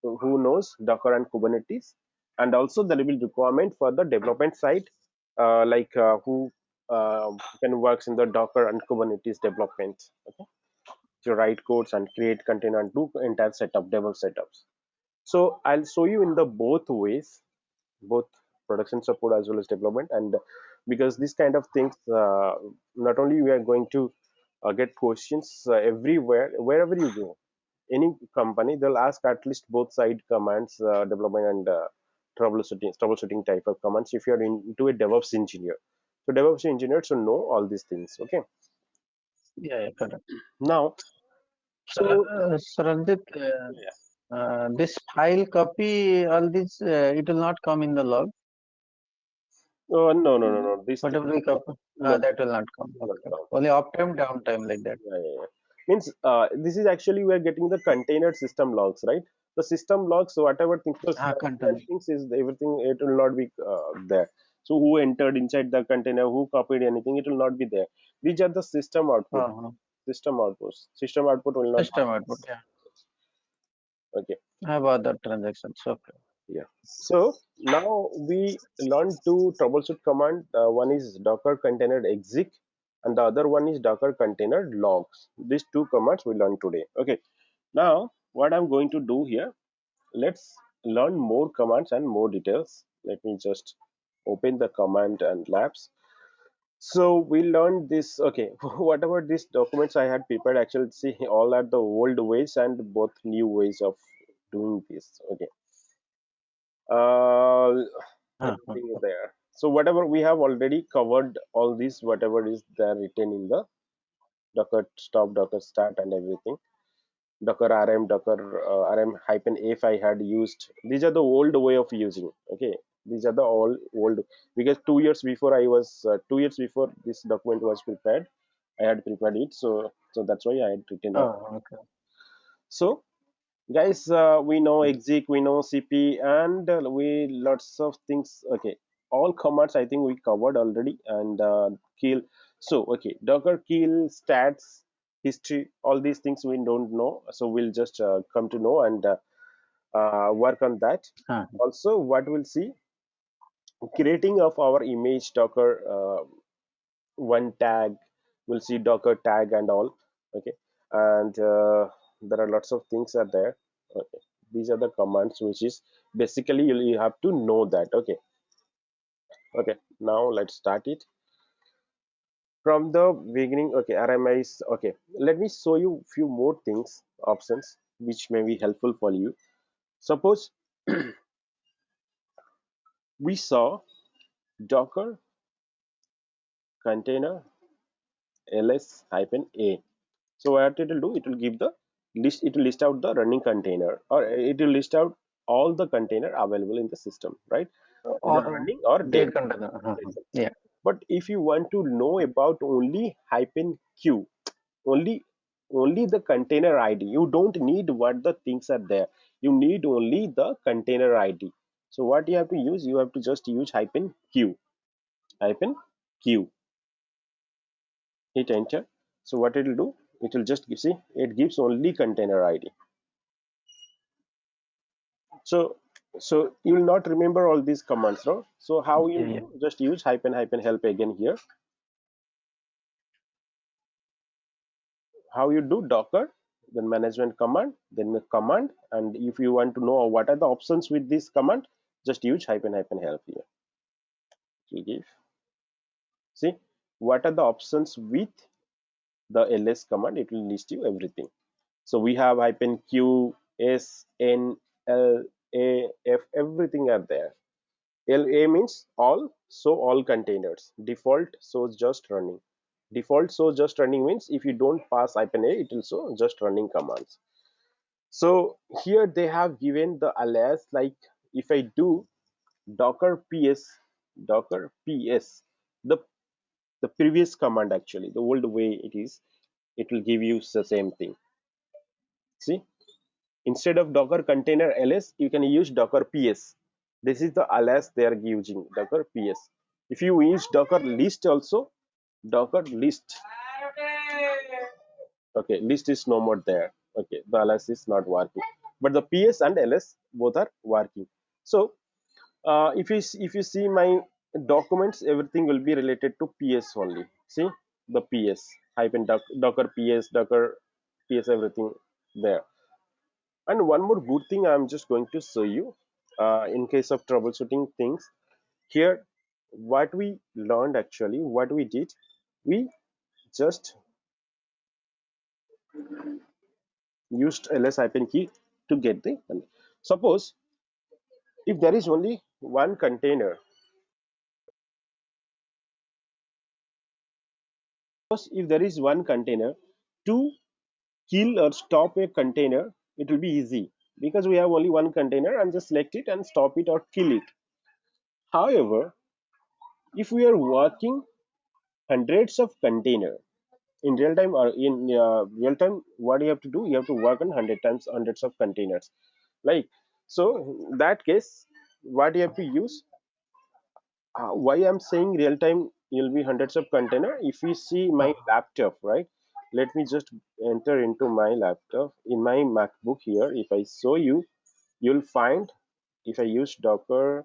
who knows Docker and Kubernetes, and also there will be requirement for the development side, who can works in the Docker and Kubernetes development. Okay, to write codes and create container and do entire setup, develop setups. So I'll show you in the both ways, both production support as well as development. And because these kind of things, not only we are going to get questions everywhere, wherever you go, any company, they'll ask at least both side commands, development and troubleshooting type of commands if you're into a DevOps engineer. So DevOps engineer should know all these things. Okay. Yeah, yeah, correct. Now, So, so Ranjit, yeah. this file copy, all this, it will not come in the log. No, no, no, no. This thing, Whatever we copy, no, that will not come. not Okay. count. Only uptime, downtime, like that. Yeah, yeah, yeah. Means this is actually we are getting the container system logs, right? The system logs, so whatever things, so container Content. things is everything. It will not be there. So who entered inside the container, who copied anything, it will not be there. These are the system output. Uh-huh. System outputs. System output will not System have output. this. Yeah. Okay. How about the transactions? Okay. Yeah. So now we learn two troubleshoot command. One is Docker container exec, and the other one is Docker container logs. These two commands we learn today. Okay. Now what I'm going to do here, let's learn more commands and more details. Let me just open the command and labs. So we learned this. Okay, whatever these documents I had prepared, actually see all are the old ways and both new ways of doing this. Okay. uh, Uh-huh. Everything is there. So whatever we have already covered, all this whatever is there written in the Docker stop, Docker start, and everything. Docker rm, Docker rm hyphen if I had used. These are the old way of using. Okay, these are the all old, because 2 years before I was 2 years before this document was prepared, I had prepared it. So that's why I had written up. Oh, okay. So guys, we know exec, we know cp, and we lots of things. Okay, all commands I think we covered already. And kill. So okay, Docker kill, stats, history, all these things we don't know, so we'll just come to know and work on that. Uh-huh. Also what we'll see, creating of our image Docker one tag, we'll see Docker tag and all. Okay, and there are lots of things are there. Okay, these are the commands which is basically you have to know that. Okay. Okay, now let's start it from the beginning. Okay, RMIs. Okay, let me show you few more things, options which may be helpful for you. Suppose we saw Docker container ls hyphen a. So what it will do, it will give the list, it will list out the running container, or it will list out all the container available in the system, right? Either Or running or dead dead. container. Uh-huh. Yeah. But if you want to know about only hyphen q, only the container id, you don't need what the things are there, you need only the container id. So what you have to use, you have to just use hyphen q, hyphen q, hit enter. So what it will do, it will just see, it gives only container id. So you will not remember all these commands, no? So how you Yeah, do, yeah. just use hyphen hyphen help again here. How you do Docker, then management command, then the command. And if you want to know what are the options with this command, just use hyphen hyphen help here. You give, see what are the options with the ls command, it will list you everything. So we have hyphen q, s, n, l, a, f, everything are there. LA means all, so all containers. Default shows just running. Default shows just running means if you don't pass hyphen a, it will show just running commands. So here they have given the alias, like if I do docker ps, docker ps, the previous command, actually the old way it is, it will give you the same thing. See, instead of docker container ls, you can use docker ps. This is the alias they are using, docker ps. If you use docker list also, docker list, okay, list is no more there. Okay, the ls is not working, but the ps and ls both are working. So if you see my documents, everything will be related to PS only. See the PS hyphen docker PS, docker PS, everything there. And one more good thing I'm just going to show you, in case of troubleshooting things here, what we learned actually, what we did, we just used ls hyphen key to get the. Suppose if there is only one container, suppose if there is one container, to kill or stop a container, it will be easy because we have only one container and just select it and stop it or kill it. However, if we are working hundreds of container in real time, or in real time, what you have to do, you have to work on hundreds of containers, like, so in that case what you have to use, why I'm saying real time will be hundreds of container. If we see my laptop, right, let me just enter into my laptop in my MacBook here. If I show you, you'll find, if I use docker,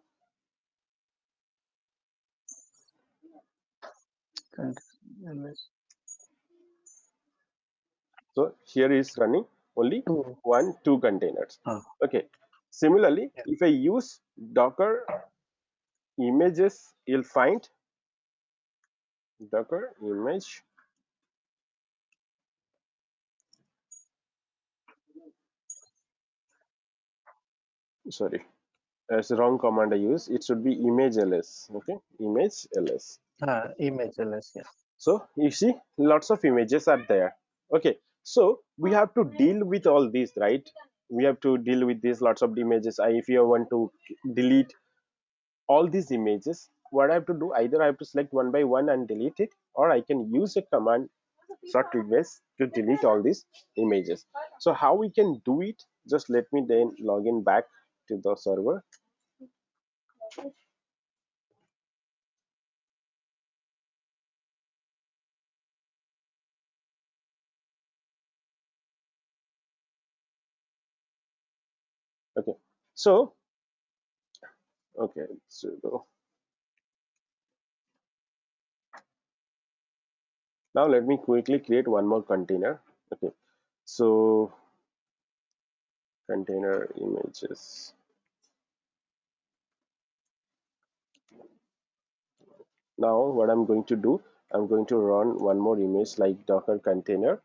so here is running only Two. two containers. Ah, Okay, similarly yeah. if I use docker images, you'll find docker image, sorry, that's the wrong command I use. It should be image ls. Okay, image ls. Image LS, yeah. So you see lots of images are there. Okay, so we have to deal with all these, right? We have to deal with these lots of images. If you want to delete all these images, what I have to do, either I have to select one by one and delete it, or I can use a command short request to delete all these images. So how we can do it, just let me then log in back to the server. Okay, so okay, so now let me quickly create one more container. Okay, so container images. Now what I'm going to do, I'm going to run one more image like docker container.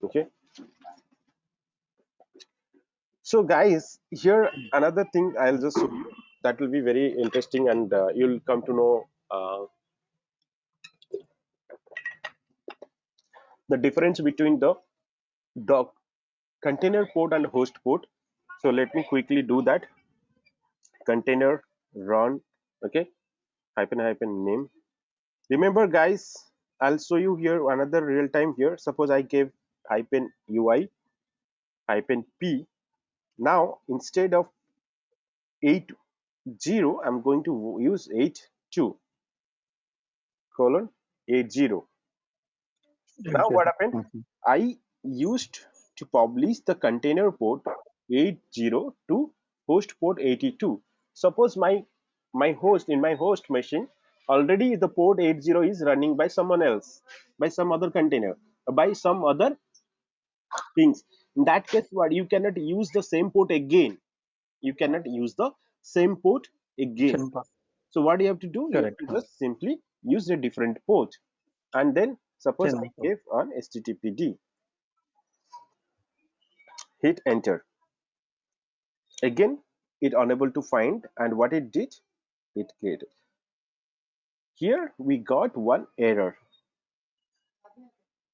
Okay, so guys, here another thing I'll just show you that will be very interesting, and you'll come to know the difference between the doc container port and host port. So let me quickly do that. Container run, okay, hyphen name. Remember guys, I'll show you here another real time here. Suppose I gave hyphen ui hyphen p. Now instead of 80, I'm going to use 82 colon 80. Now what happened? Mhm. I used to publish the container port 80 to host port 82. Suppose my host, in my host machine, already the port 80 is running by someone else, by some other container, by some other things. In that case, what, you cannot use the same port again. You cannot use the same port again. Simple. So what you have to do, you have Correct. to just simply use a different port. And then suppose I Simple. gave on httpd, hit enter. Again, it unable to find, and what it did, it created. Here we got one error.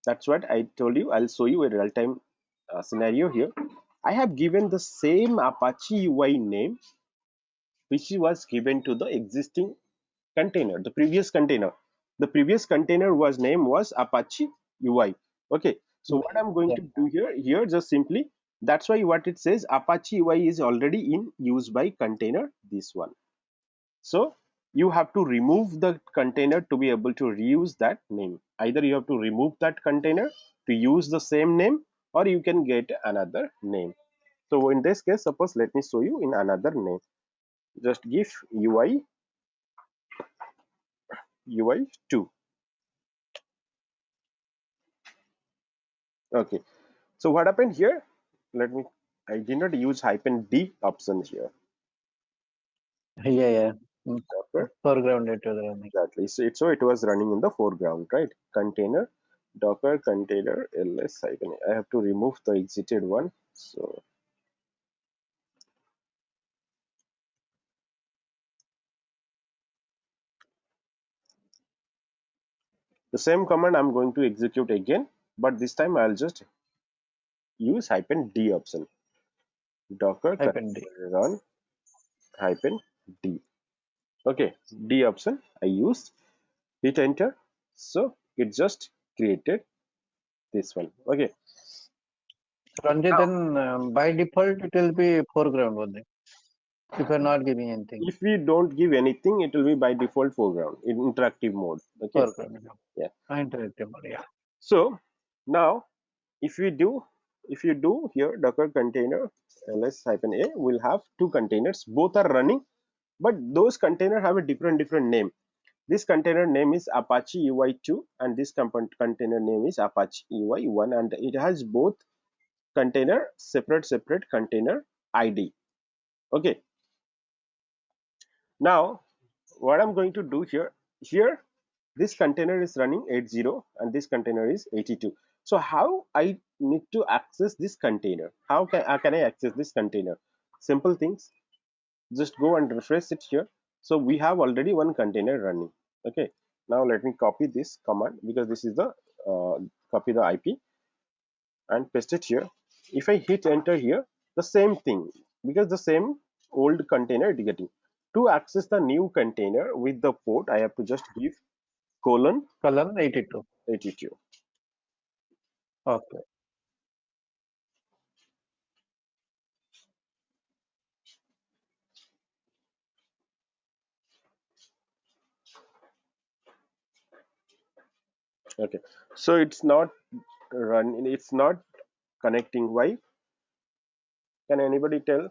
That's what I told you. I'll show you a real-time scenario here. I have given the same Apache UI name which was given to the existing container, the previous container. The previous container was name was Apache UI. Okay, so what I'm going Yeah. to do here just simply, that's why what it says, Apache UI is already in use by container this one. So you have to remove the container to be able to reuse that name. Either you have to remove that container to use the same name, or you can get another name. So in this case, suppose let me show you in another name. Just give UI UI2. Okay, so what happened here? Let me, I did not use hyphen D option here. Yeah, yeah. Mm, Docker, Foreground it was running. exactly. So it was running in the foreground, right? Container, Docker container ls hyphen A. I have to remove the exited one. So the same command I'm going to execute again, but this time I'll just use hyphen D option. Docker Hyphen D. container run hyphen D. Okay, D option I used. Hit enter. So it just created this one. Okay. Ranjit, Now, then by default it will be foreground only if you're not giving anything. if we don't give anything, it will be by default foreground in interactive mode. Okay. Foreground. Yeah. Interactive mode, yeah. So now if we do, if you do here Docker container ls hyphen a, will have two containers. Both are running, but those container have a different name. This container name is Apache UI2 and this container name is Apache UI1, and it has both container separate container ID. Okay. Now what I'm going to do here, this container is running 80 and this container is 82. So how I need to access this container? How can I access this container? Simple things. Just go and refresh it here. So we have already one container running. Okay. Now let me copy this command because this is the copy the IP and paste it here. If I hit enter here, the same thing, because the same old container is getting. To access the new container with the port, I have to just give colon Column 82. 82. Okay. Okay, so it's not it's not connecting. Why? Can anybody tell?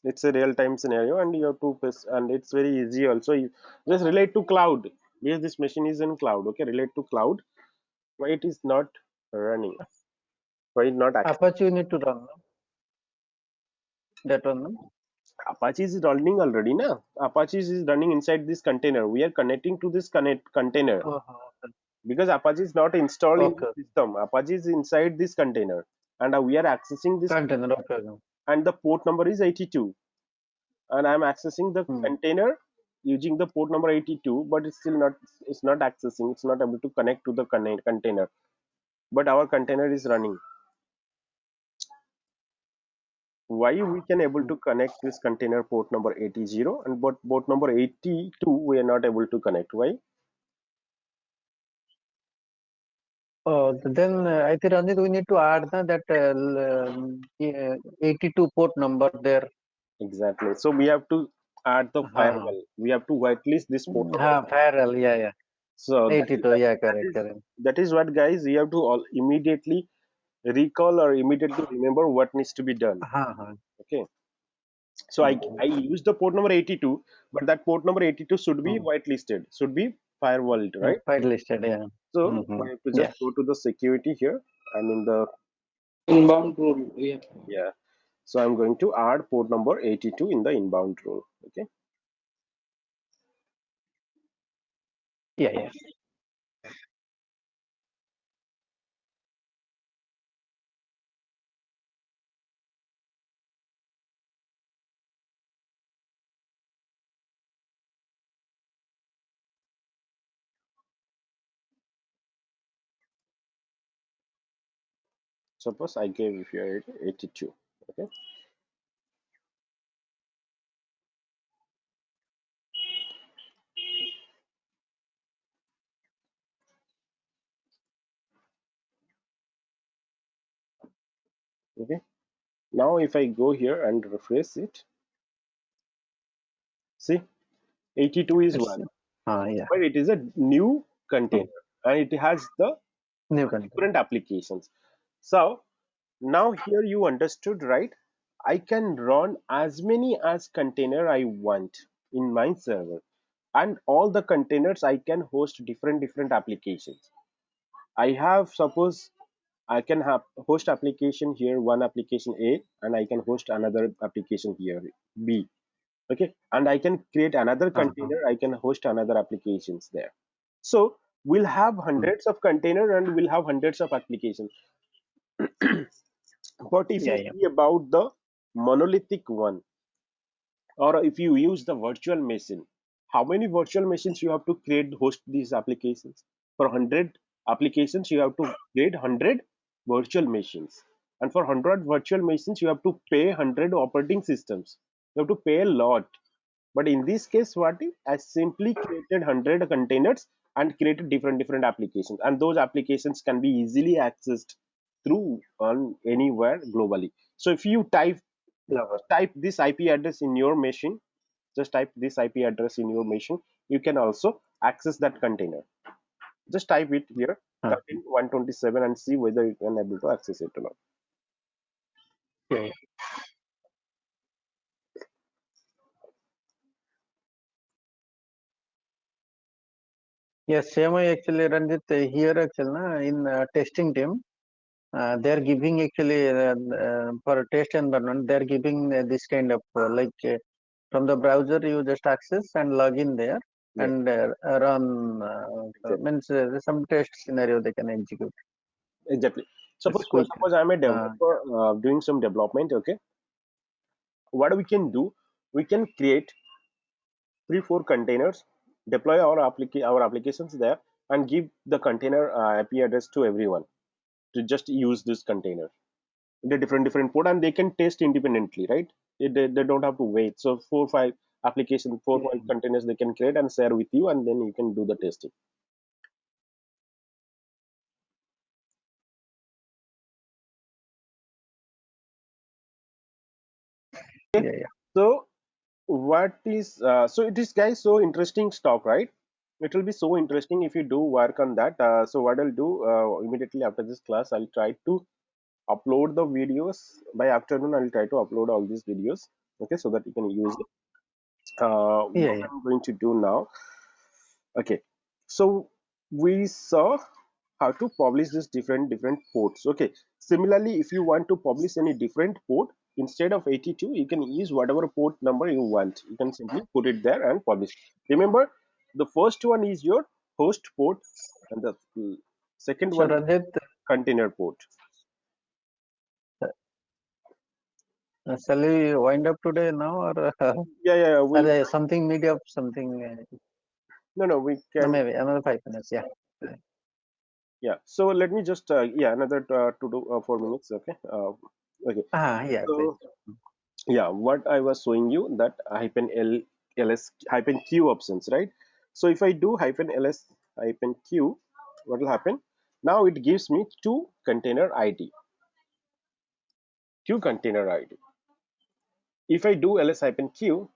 It's a real-time scenario and you have to paste, and it's very easy also. You just relate to cloud because this machine is in cloud. Okay, relate to cloud. Why it is not running? Why it not access? Apache you need to run no? That one. No? Apache is running already, na? Apache is running inside this container. We are connecting to this container Oh, because Apache is not installed in okay. the system. Apache is inside this container, and we are accessing this, Container. Okay. Okay. and the port number is 82, and I'm accessing the Hmm. container using the port number 82, but it's not accessing. It's not able to connect to the container, but our container is running. Why we can able Hmm. to connect this container port number 80 and but port number 82 we are not able to connect? Why? Oh, then I think Ranjit, we need to add that 82 port number there. Exactly. So we have to add the Ha, firewall. We have to whitelist this port number. parallel. Yeah, yeah. So 82. Yeah, correct, correct. that is what, guys, you have to all immediately recall or immediately remember what needs to be done. Ha, ha. Okay. So I use the port number 82, but that port number 82 should be Hmm. whitelisted, should be firewalled, right? File listed. Yeah. So Hmm. I have to Yeah. just go to the security here and in the, Inbound rule. Yeah. yeah. So I'm going to add port number 82 in the inbound rule. Okay. Yeah, yeah. Suppose I gave here 82. Okay. Okay. Now if I go here and refresh it, see 82 is It's, one, yeah. but it is a new Hmm. container and it has the New content. different applications. So now here you understood, right? I can run as many as container I want in my server. and all the containers I can host different applications. I have, suppose I can have host application here, one application A, and I can host another application here, B. Okay, and I can create another Uh-huh. container, I can host another applications there. So we'll have Mm. hundreds of container and we'll have hundreds of applications. But if Yeah, you yeah. see about the monolithic one, or if you use the virtual machine, how many virtual machines you have to create host these applications? For 100 applications you have to create 100 virtual machines, and for 100 virtual machines you have to pay 100 operating systems. You have to pay a lot. But in this case, what if I simply created 100 containers and created different applications, and those applications can be easily accessed through on anywhere globally. So if you Lover. type this IP address in your machine, just type this IP address in your machine, you can also access that container. Just type it here, Uh, 127, and see whether you can able to access it or not. yeah, yeah. Yes, same way actually, Ranjit, here actually, in testing team, they are giving actually for test environment, they are giving this kind of from the browser you just access and log in there Yes, and run exactly. means some test scenario they can execute. Exactly. It's Suppose quick. I'm a Yeah, developer doing some development. Okay, what we can do, we can create 3 4 containers, deploy our applications there, and give the container IP address to everyone to just use this container, the different port, and they can test independently, right? They don't have to wait. So 4 5 application, four yeah, five containers they can create and share with you, and then you can do the testing. Okay, yeah, yeah. so what is so it is, guys, so interesting stuff, right? It will be so interesting if you do work on that. So what I'll do, immediately after this class, I'll try to upload the videos. By afternoon I'll try to upload all these videos, okay, so that you can use it. Yeah, What yeah. I'm going to do now, okay, so we saw how to publish this different ports. Okay, similarly, if you want to publish any different port, instead of 82 you can use whatever port number you want. You can simply put it there and publish. Remember, the first one is your host port, and the second So one is Ranjit, container port. shall we wind up today now or Yeah, are we'll, there something media something? no, we No, can. maybe another 5 minutes. Yeah. Yeah, so let me just yeah, another 2 to 4 minutes. Okay, okay, Yeah, please. so yeah, what I was showing you, that hyphen ls hyphen q options, right? So if I do hyphen ls hyphen q, what will happen? Now it gives me two container id. If I do ls hyphen q,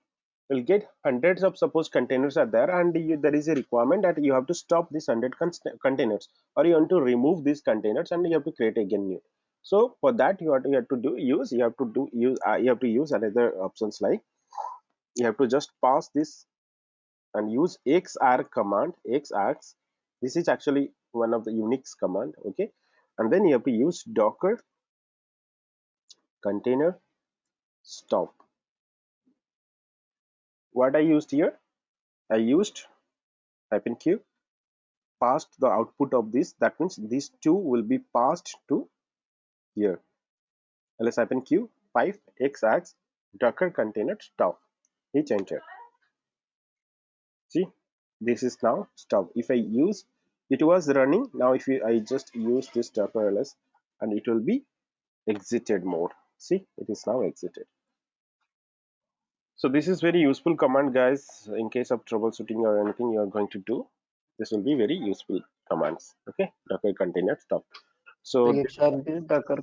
will get hundreds of, suppose, containers are there, and there is a requirement that you have to stop these 100 containers, or you want to remove these containers and you have to create again new. So for that you have to do use you have to do use you have to use another options, like you have to just pass this and use xr command. Xr, this is actually one of the Unix command, okay, and then you have to use docker container stop. What I used here, I used hyphen q, passed the output of this. That means these two will be passed to here. Ls hyphen q 5 xx docker container stop. Hit enter. See, this is now stop. If I use, it was running. Now if I just use this docker ls, and it will be exited mode. See, it is now exited. So this is very useful command, guys. In case of troubleshooting or anything you are going to do, this will be very useful commands. Okay, docker container stop. So XRB Docker.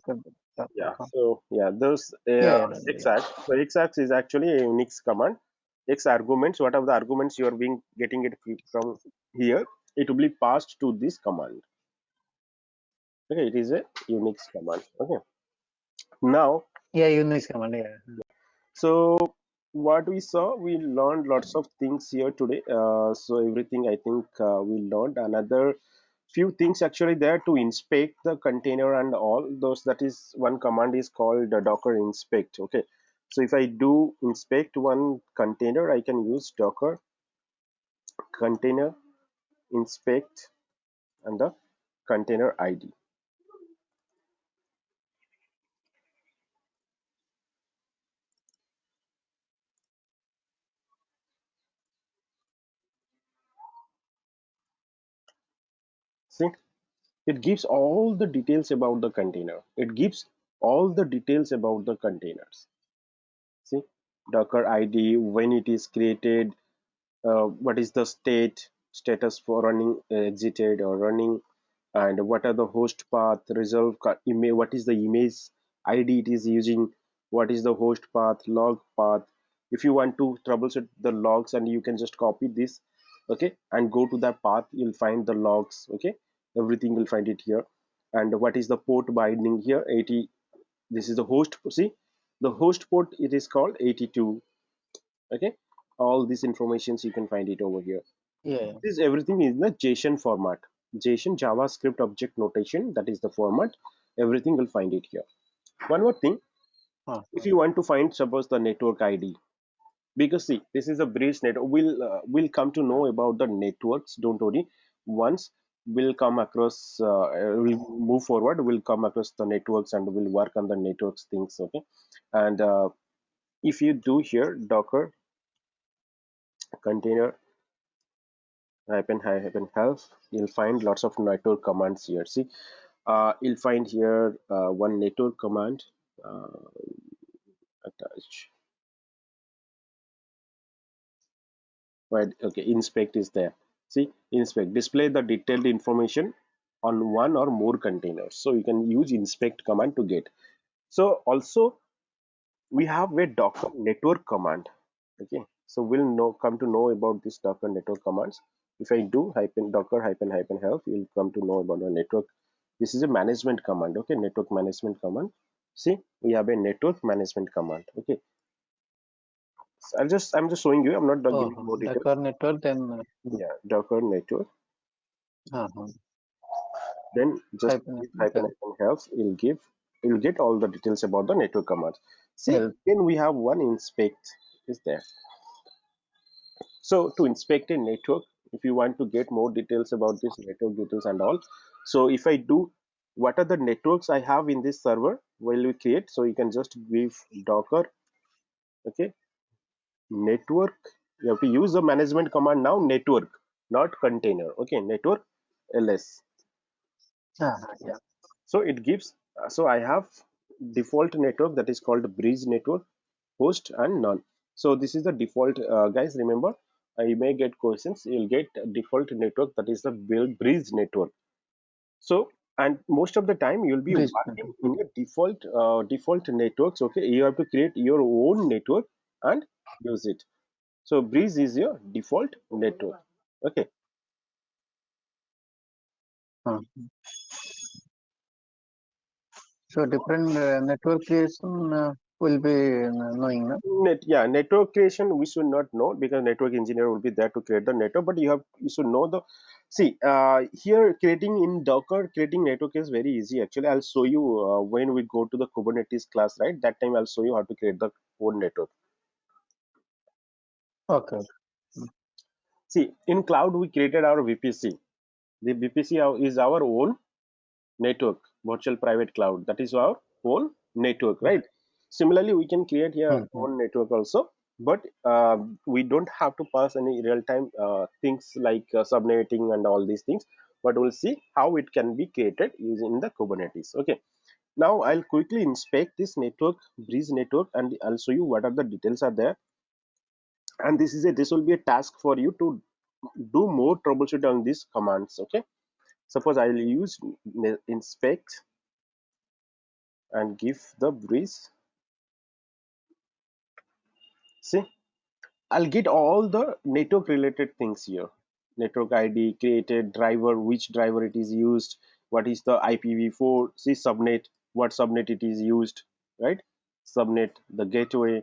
yeah, so yeah, those Yeah, yeah, yeah. exact. So exact is actually a Unix command. X arguments, whatever the arguments you are being getting it from here, it will be passed to this command. Okay, it is a Unix command. Okay, now Yeah, Unix command. Yeah. so what we saw, we learned lots of things here today. So everything I think we learned. Another few things actually there to inspect the container and all those. That is one command is called docker inspect. Okay, so if I do inspect one container, I can use docker container inspect and the container ID. See, it gives all the details about the container. It gives all the details about the containers. See, docker ID, when it is created, what is the status for running, exited or running, and what are the host path resolve image, what is the image ID it is using, what is the host path, log path. If you want to troubleshoot the logs, and you can just copy this, okay, and go to that path, you'll find the logs. Okay, everything will find it here. And what is the port binding here? 80. This is the host. See, the host port, it is called 82. Okay, all these informations you can find it over here. Yeah. This everything is in the JSON format. JSON, JavaScript object notation, that is the format. Everything will find it here. One more thing, if Uh-huh. you want to find suppose the network ID, because see, this is a bridge network. We'll come to know about the networks. Don't worry. Once we'll come across, we'll move forward. We'll come across the networks and we'll work on the networks things. Okay, and if you do here docker container hyphen health, you'll find lots of network commands here. See, you'll find here one network command, uh, attach, right? Okay, inspect is there. See, inspect display the detailed information on one or more containers. So you can use inspect command to get. So also we have a docker network command. Okay, so we'll know come to know about this docker network commands. If I do hyphen docker hyphen health, you'll come to know about the network. This is a management command. Okay, network management command. See, we have a network management command. Okay, so I'm just showing you, I'm not giving Oh, more details. Docker network, then Yeah, docker network, uh-huh. then just Hyphen give hyphen help. hyphen health, you'll get all the details about the network commands. See, Help. then we have one inspect is there. So to inspect a network, if you want to get more details about this network details and all, so if I do, what are the networks I have in this server will we create? So you can just give docker, okay, network. You have to use the management command now, network, not container. Okay, network ls. Uh-huh. Yeah. So it gives. So I have default network that is called bridge network, host and none. So this is the default, guys. Remember, you may get questions. You'll get a default network that is the bridge network. So and most of the time you'll be Bridge working network. in a default networks. Okay, you have to create your own network and use it. So bridge is your default network. Okay. Uh-huh. So different network creation will be knowing, no? Yeah, network creation we should not know, because network engineer will be there to create the network, but you should know the. See, here creating in Docker, creating network is very easy. Actually, I'll show you when we go to the Kubernetes class, right? That time I'll show you how to create the own network. Okay. See, in cloud we created our VPC. The VPC is our own network, virtual private cloud. That is our own network, right? Similarly, we can create here Mm-hmm. own network also, but we don't have to pass any real-time things like subnetting and all these things. But we'll see how it can be created using the Kubernetes. Okay. Now I'll quickly inspect this network, bridge network, and I'll show you what are the details are there. And this will be a task for you to do more troubleshooting on these commands. Okay. Suppose I'll use inspect and give the bridge. See, I'll get all the network related things here. Network ID, created driver, which driver it is used, what is the IPv4, see subnet, what subnet it is used, right? Subnet, the gateway,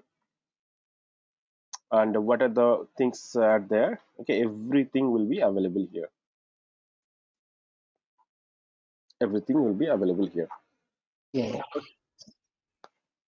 and what are the things are there. Okay, everything will be available here. Everything will be available here. Yeah.